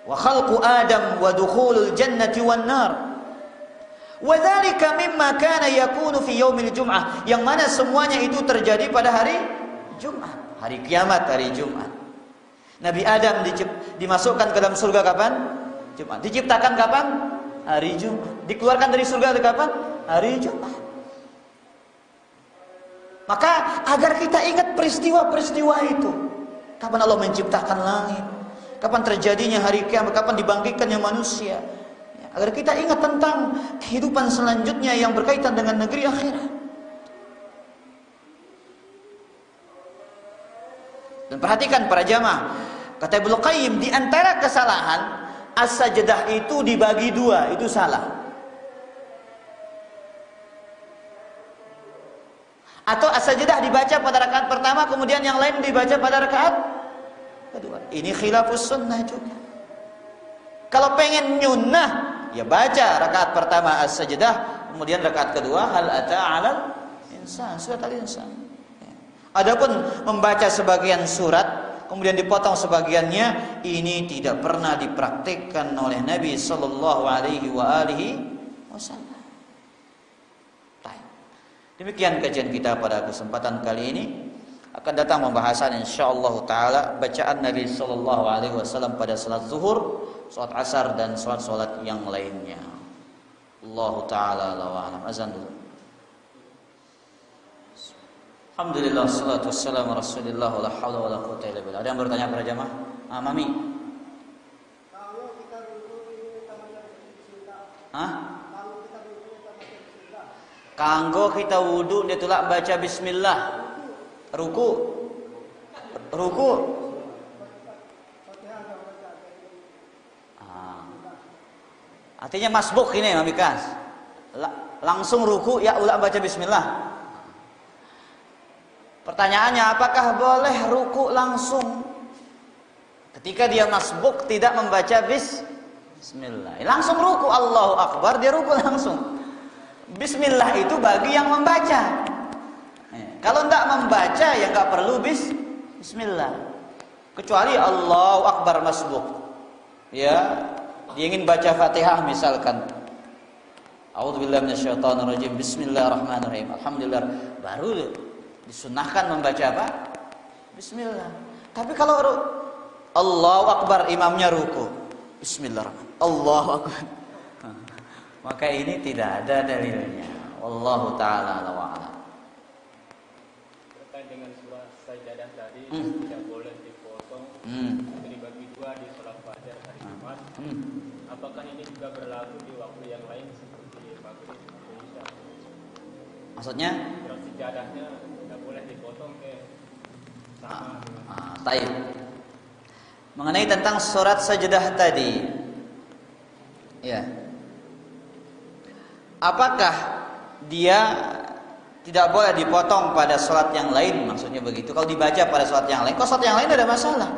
Wa khalqu Adam wa dukhulul jannati wan nar. Wa dzalika mimma kana yakunu fi yaumil jum'ah, yang mana semuanya itu terjadi pada hari Jumat, hari kiamat, hari Jumat. Nabi Adam dimasukkan ke dalam surga kapan? Jumat. Diciptakan kapan? Hari Jumat. Dikeluarkan dari surga kapan? Hari Jumat. Maka agar kita ingat peristiwa-peristiwa itu. Kapan Allah menciptakan langit, kapan terjadinya hari kiamat, kapan dibangkitkannya manusia. Agar kita ingat tentang kehidupan selanjutnya yang berkaitan dengan negeri akhirat. Dan perhatikan para jamaah, kata Ibnu Qayyim, di antara kesalahan as-sajdah itu dibagi dua, itu salah. Atau as-sajdah dibaca pada rakaat pertama, kemudian yang lain dibaca pada rakaat kedua. Ini khilafus sunnah juga. Kalau pengen nyunnah, ya baca rakaat pertama as-sajdah, kemudian rakaat kedua hal ata 'alal insan, surat al-insan. Adapun membaca sebagian surat kemudian dipotong sebagiannya, ini tidak pernah dipraktikkan oleh Nabi sallallahu alaihi wasallam. Demikian kajian kita pada kesempatan kali ini. Akan datang pembahasan insyaallah taala bacaan Nabi sallallahu alaihi wasallam pada salat zuhur, salat asar dan salat-salat yang lainnya. Allah taala alam. Azan dulu. Alhamdulillah salatu wassalamu Rasulillah wala haula wala quwwata illa billah. Ada yang bertanya para jamaah? Mami. Kalau kita ruku ini tamatnya bismillah. Hah? Kalau kita ruku tamatnya bismillah. Kanggo kita wudu dia tulak baca bismillah. Ruku. Artinya masbuk ini Mami Kas. Langsung ruku ya ulah baca bismillah. Pertanyaannya, apakah boleh ruku langsung ketika dia masbuk tidak membaca bismillah? Langsung ruku, Allahu Akbar, dia ruku langsung. Bismillah itu bagi yang membaca. Kalau tidak membaca ya nggak perlu bismillah. Kecuali Allahu Akbar masbuk. Ya, dia ingin baca Fatihah misalkan. A'udzubillahi minasyaitonirrajim. Bismillahirrahmanirrahim. Alhamdulillah. Baru disunahkan membaca apa? Bismillah. Tapi kalau Allahu Akbar imamnya ruku, bismillahirrahmanirrahim, Allahu Akbar, maka ini tidak ada dalilnya. Wallahu taala a'lam. Terkait dengan surah Sajdah tadi, tidak boleh dipotong, dibagi dua di sholat fajar hari Jumat. Apakah ini juga berlaku di waktu yang lain seperti maghrib atau isya? Maksudnya? Surah Sajdahnya tidak boleh dipotong ke sama. Taib. Mengenai tentang surat sajdah tadi, ya, apakah dia tidak boleh dipotong pada sholat yang lain? Maksudnya begitu. Kalau dibaca pada sholat yang lain, kalau sholat yang lain ada masalah.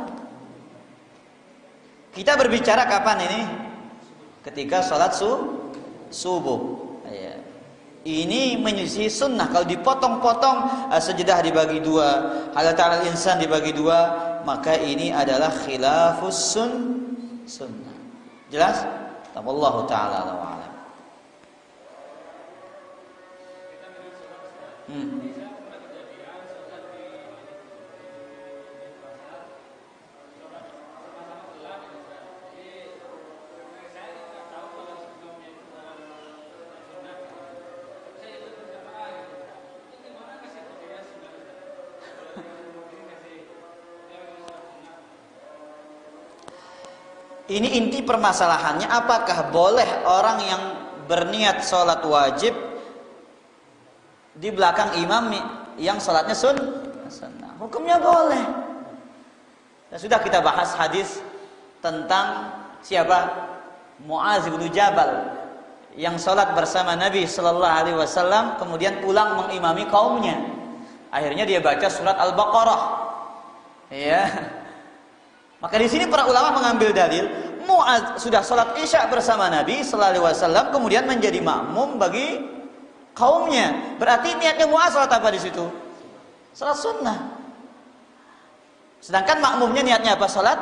Kita berbicara kapan ini? Ketika sholat subuh. Ya. Ini menyisi sunnah. Kalau dipotong-potong sajdah dibagi dua, hal ta'ala insan dibagi dua, maka ini adalah khilafus sunnah. Jelas? Wallahu ta'ala a'lam. Ini inti permasalahannya, apakah boleh orang yang berniat sholat wajib di belakang imam yang sholatnya sunnah? Hukumnya boleh. Dan sudah kita bahas hadis tentang siapa? Muaz bin Jabal yang sholat bersama Nabi Sallallahu Alaihi Wasallam kemudian pulang mengimami kaumnya. Akhirnya dia baca surat Al-Baqarah. Ya. Maka di sini para ulama mengambil dalil Muaz sudah sholat isya bersama Nabi Sallallahu Alaihi Wasallam kemudian menjadi makmum bagi kaumnya. Berarti niatnya Muaz sholat apa di situ? Sholat sunnah. Sedangkan makmumnya niatnya apa? Sholat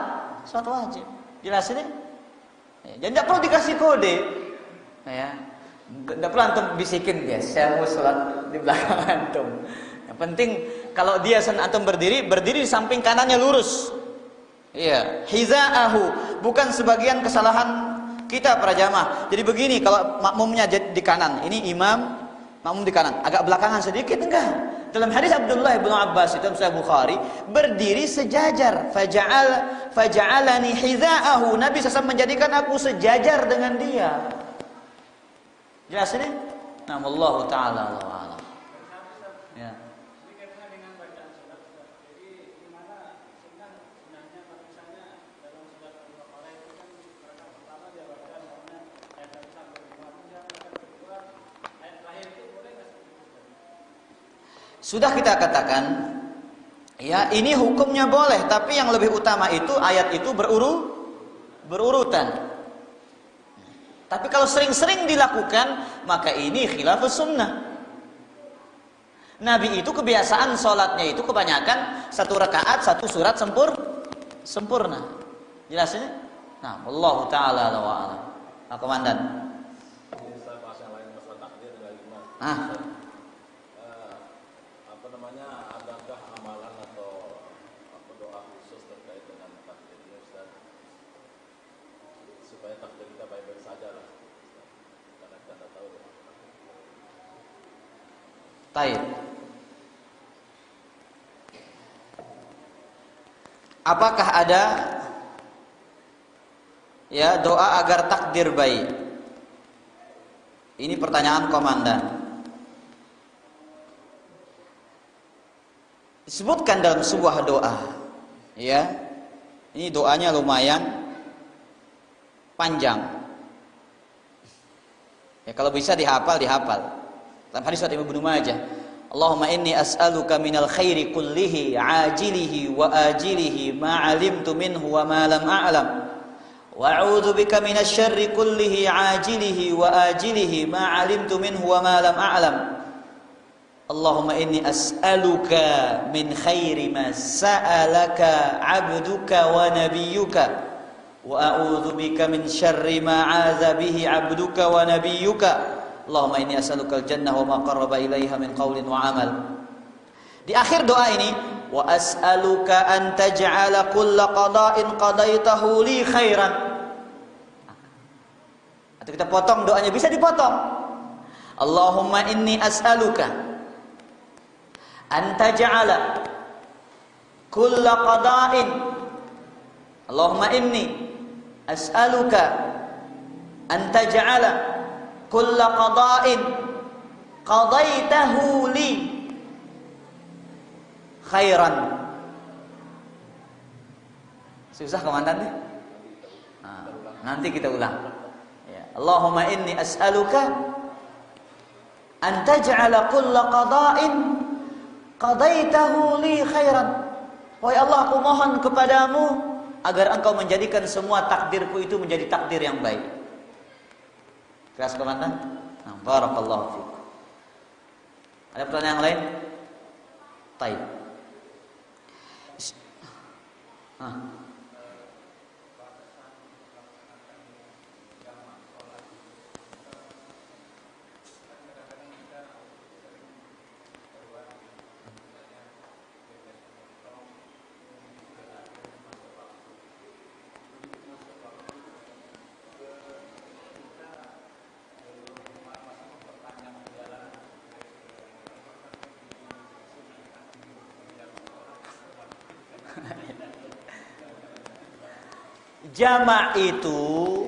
wajib. Jelas ini? Ya, jadi tidak perlu dikasih kode. Ya, tidak perlu antum bisikin dia. Saya mau sholat di belakang antum. Yang penting kalau dia antum berdiri di samping kanannya lurus. Iya, hizaahu, bukan sebagian kesalahan kita para jamaah. Jadi begini, kalau makmumnya di kanan, ini imam, makmum di kanan, agak belakangan sedikit enggak. Dalam hadis Abdullah bin Abbas itu Sahih Bukhari, berdiri sejajar, faja'alani hizaahu. Nabi SAW menjadikan aku sejajar dengan dia. Jelas ini? Nah, wallahu taala a'lam. Ya. Sudah kita katakan, ya ini hukumnya boleh, tapi yang lebih utama itu ayat itu berurutan. Tapi kalau sering-sering dilakukan, maka ini khilafus sunnah. Nabi itu kebiasaan sholatnya itu kebanyakan satu rakaat, satu surat sempurna. Jelas ini? Nah, wallahu taala a'lam. Pak Komandan. Adakah amalan atau doa khusus terkait dengan takdir ini, Ustaz? Supaya takdir kita baik-baik saja lah. Karena kita tidak tahu. Taib. Apakah ada ya doa agar takdir baik? Ini pertanyaan komandan. Disebutkan dalam sebuah doa, ya. Ini doanya lumayan panjang. Ya kalau bisa dihafal. Dalam hadis riwayat Ibnu Majah, Allahumma inni as'aluka minal khairi kullihi ajilihi wa ajilihi ma 'alimtu minhu wa ma lam a'lam. Wa a'udzu bika minasy syarri kullihi ajilihi wa ajilihi ma 'alimtu minhu wa ma lam a'lam. Allahumma inni as'aluka min khairi ma sa'alaka 'abduka wa nabiyyuka wa a'udzu bika min syarri ma 'aza bihi 'abduka wa nabiyyuka. Allahumma inni as'aluka al-jannah wa ma qarraba ilaiha min qaulin wa 'amal. Di akhir doa ini, wa as'aluka an taj'ala kulla qada'in qadaitahu li khairan. Atau kita potong doanya, bisa dipotong. Allahumma inni as'aluka anta ja'ala kulla qada'in. Allahumma inni as'aluka anta ja'ala kulla qada'in qadaitahu li khairan. Susah komandan nih? Nanti kita ulang ya. Allahumma inni as'aluka anta ja'ala kulla qada'in qadaitahu li khairan. Wahai Allah, aku mohon kepadamu agar engkau menjadikan semua takdirku itu menjadi takdir yang baik. Keras komandan? Nah, barakallahu fiikum. Ada pertanyaan yang lain? Baik. Jamak itu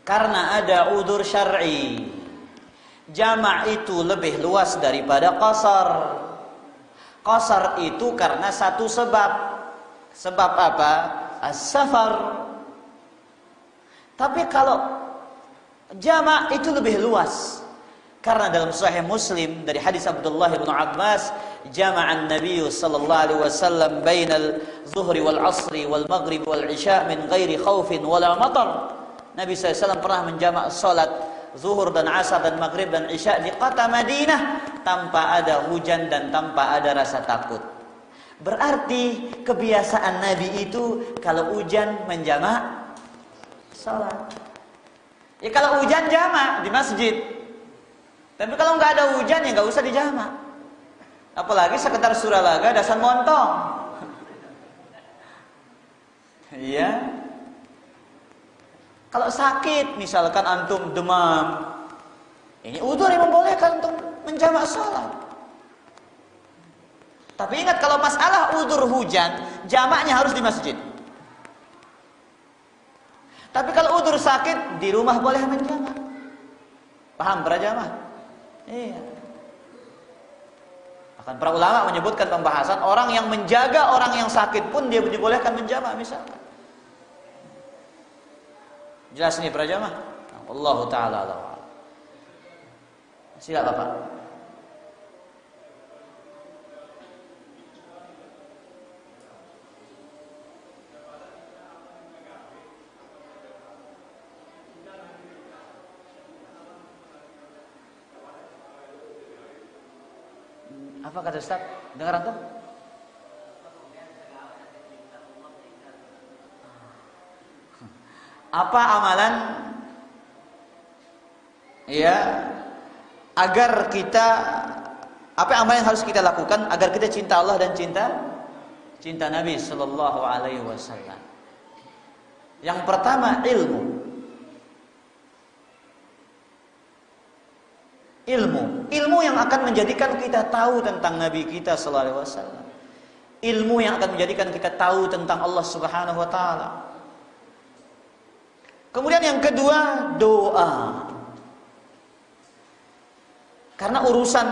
karena ada udzur syar'i. Jamak itu lebih luas daripada qasar. Qasar itu karena satu sebab. Sebab apa? As-safar. Tapi kalau jamak itu lebih luas. Karena dalam Sahih Muslim dari hadis Abdullah bin Abbas, jama'an Nabi sallallahu alaihi wasallam bainal zuhri wal asri wal maghrib wal isya min ghairi khaufin wala matar. Nabi SAW pernah menjamak salat zuhur dan asar dan maghrib dan isya di kota Madinah tanpa ada hujan dan tanpa ada rasa takut. Berarti kebiasaan Nabi itu kalau hujan menjamak salat. Ya kalau hujan jamak di masjid. Tapi kalau nggak ada hujan ya nggak usah dijamak. Apalagi sekedar surah laga dasan montong. Iya. Kalau sakit misalkan antum demam, ini udzur yang membolehkan untuk menjamak salat. Tapi ingat kalau masalah udzur hujan, jamaknya harus di masjid. Tapi kalau udzur sakit, di rumah boleh menjamak. Paham para jamaah? Iya. Bahkan para ulama menyebutkan pembahasan orang yang menjaga orang yang sakit pun dia dibolehkan menjamak misalkan. Jelas ini para jamaah? Allahu taala a'lam. Silakan Bapak. Apa kata Ustaz? Dengar antum? Apa amalan ya agar kita, apa amalan yang harus kita lakukan agar kita cinta Allah dan cinta Nabi sallallahu alaihi wasallam? Yang pertama ilmu. Ilmu yang akan menjadikan kita tahu tentang Nabi kita sallallahu alaihi wasallam. Ilmu yang akan menjadikan kita tahu tentang Allah Subhanahu wa taala. Kemudian yang kedua, doa. Karena urusan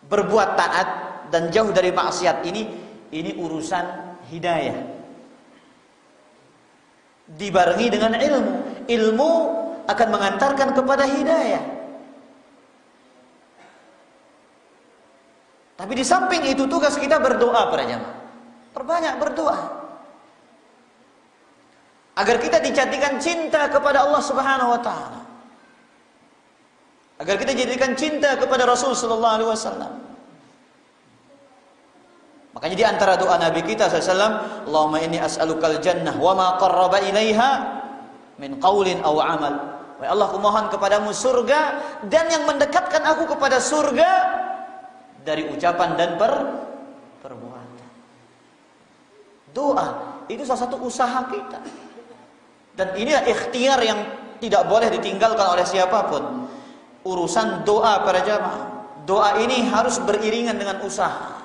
berbuat taat dan jauh dari maksiat ini urusan hidayah. Dibarengi dengan ilmu. Ilmu akan mengantarkan kepada hidayah. Tapi di samping itu tugas kita berdoa para jamaah. Perbanyak berdoa. Agar kita dijadikan cinta kepada Allah Subhanahu wa taala. Agar kita dijadikan cinta kepada Rasul sallallahu alaihi wasallam. Makanya di antara doa Nabi kita sallallahu, Allahumma inni as'alukal jannah wa ma qarraba ilaiha min qaulin aw amal. Wahai Allah, aku mohon kepadamu surga dan yang mendekatkan aku kepada surga dari ucapan dan perbuatan. Doa itu salah satu usaha kita. Dan inilah ikhtiar yang tidak boleh ditinggalkan oleh siapapun. Urusan doa para jamaah. Doa ini harus beriringan dengan usaha.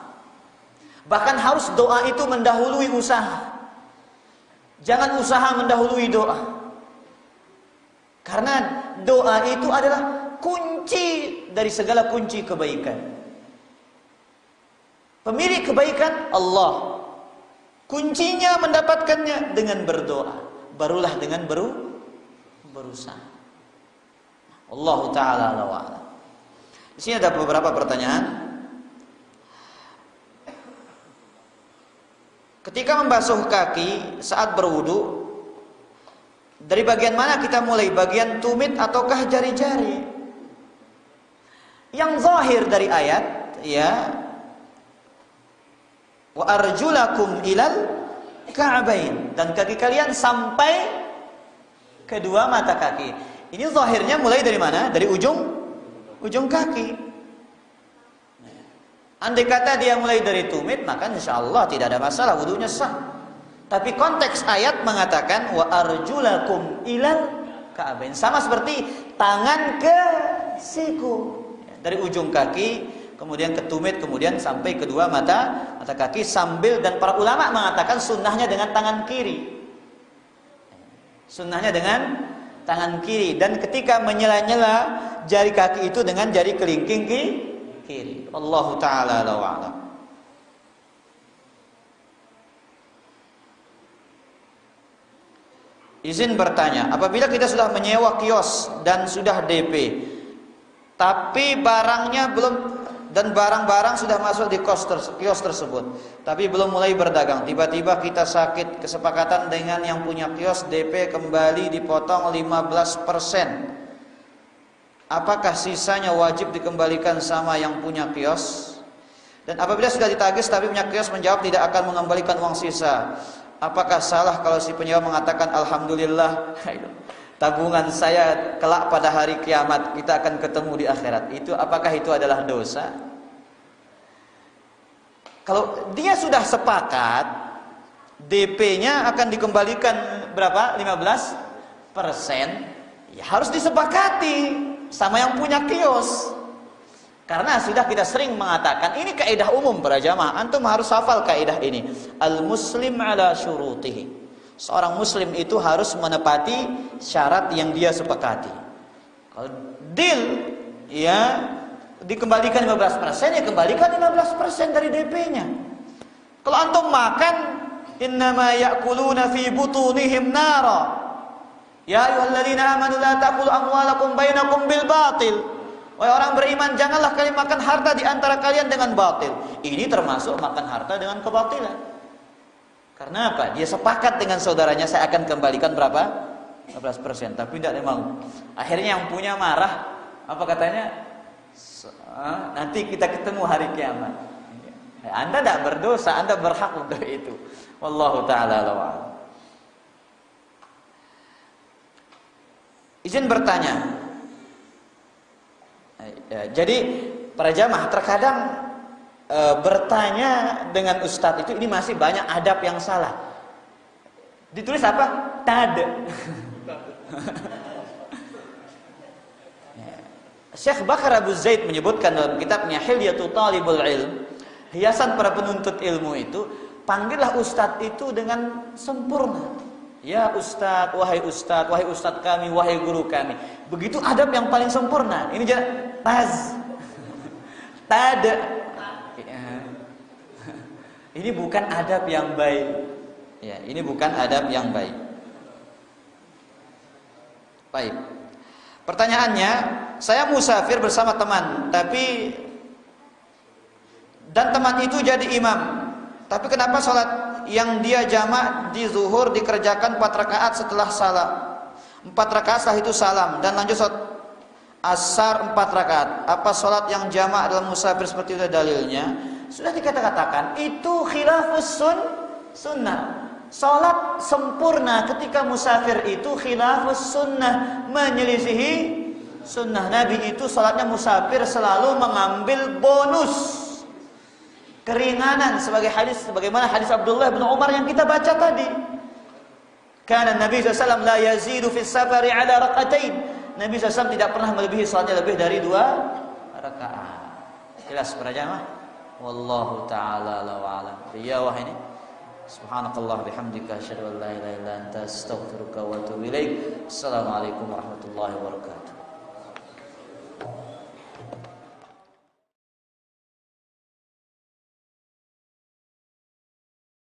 Bahkan harus doa itu mendahului usaha. Jangan usaha mendahului doa. Karena doa itu adalah kunci dari segala kunci kebaikan. Pemilik kebaikan Allah. Kuncinya mendapatkannya dengan berdoa. Barulah dengan berusaha. Allahu ta'ala a'lam. Di sini ada beberapa pertanyaan. Ketika membasuh kaki saat berwudu, dari bagian mana kita mulai? Bagian tumit ataukah jari-jari? Yang zahir dari ayat, ya, wa arjulakum ilal ka'bain, dan kaki kalian sampai kedua mata kaki. Ini zahirnya mulai dari mana? Dari ujung kaki. Andai kata dia mulai dari tumit, maka insyaallah tidak ada masalah, wudunya sah. Tapi konteks ayat mengatakan wa arjulakum ilal ka'bain, sama seperti tangan ke siku. Dari ujung kaki kemudian ke tumit, kemudian sampai kedua mata kaki, sambil, dan para ulama mengatakan sunnahnya dengan tangan kiri. Sunnahnya dengan tangan kiri, dan ketika menyela-nyela jari kaki itu dengan jari kelingking kiri. Allahu ta'ala a'lam. izin bertanya, apabila kita sudah menyewa kios dan sudah DP, tapi barangnya belum, dan barang-barang sudah masuk di kios tersebut, tapi belum mulai berdagang, tiba-tiba kita sakit, kesepakatan dengan yang punya kios, DP kembali dipotong 15%. Apakah sisanya wajib dikembalikan sama yang punya kios? Dan apabila sudah ditagih tapi punya kios menjawab tidak akan mengembalikan uang sisa, apakah salah kalau si penyewa mengatakan alhamdulillah, tabungan saya kelak pada hari kiamat kita akan ketemu di akhirat? Apakah itu adalah dosa? Kalau dia sudah sepakat, DP-nya akan dikembalikan berapa? 15%, ya harus disepakati sama yang punya kios. Karena sudah kita sering mengatakan, ini kaidah umum para jamaah, antum harus hafal kaidah ini. Al-muslim ala syurutihi. Seorang muslim itu harus menepati syarat yang dia sepakati. Kalau deal, ya dikembalikan 15%, ya kembalikan 15% dari DP-nya. Kalau antum makan, innama ya'kuluna fi butunihim nara. Ya ayyuhalladzina amanu la ta'kulu amwalakum bainakum bil batil. Wahai orang beriman, janganlah kalian makan harta di antara kalian dengan batil. Ini termasuk makan harta dengan kebatilan. Karena apa? Dia sepakat dengan saudaranya, saya akan kembalikan berapa? 15%, tapi tidak mau. Akhirnya yang punya marah, apa katanya? Nanti kita ketemu hari kiamat. Anda tidak berdosa, Anda berhak untuk itu. Wallahu ta'ala a'lam. Izin bertanya. Jadi para jamaah terkadang bertanya dengan ustadz itu, ini masih banyak adab yang salah. Ditulis apa? Tade. Syekh Bakar Abu Zaid menyebutkan dalam kitabnya Hilyatul Talibul Ilm, hiasan para penuntut ilmu itu, panggillah ustadz itu dengan sempurna. Ya ustadz, wahai ustadz kami, wahai guru kami. Begitu adab yang paling sempurna. Ini jangan tada. Ini bukan adab yang baik. Ya, ini bukan adab yang baik. Baik. Pertanyaannya, saya musafir bersama teman, dan teman itu jadi imam. Tapi kenapa sholat yang dia jamak di zuhur dikerjakan 4 rakaat setelah salam, 4 rakaat setelah itu salam, dan lanjut sholat asar 4 rakaat? Apa sholat yang jamak dalam musafir seperti itu dalilnya? Sudah dikatakan itu khilafus sunnah. Sholat sempurna ketika musafir itu khilafus sunnah, menyelisihi sunnah. Nabi itu sholatnya musafir selalu mengambil bonus, keringanan, sebagaimana hadis Abdullah bin Umar yang kita baca tadi. Karena Nabi SAW la yazidu fis safari ala rak'atain. Nabi SAW tidak pernah melebihi sholatnya lebih dari 2 rakaat. Jelas para jamaah? Wallahu ta'ala a'lam. Biyawah ini. Subhanakallah bihamdika asyhadu an la ilaha illa anta astaghfiruka wa atubu ilaik. Assalamualaikum warahmatullahi wabarakatuh.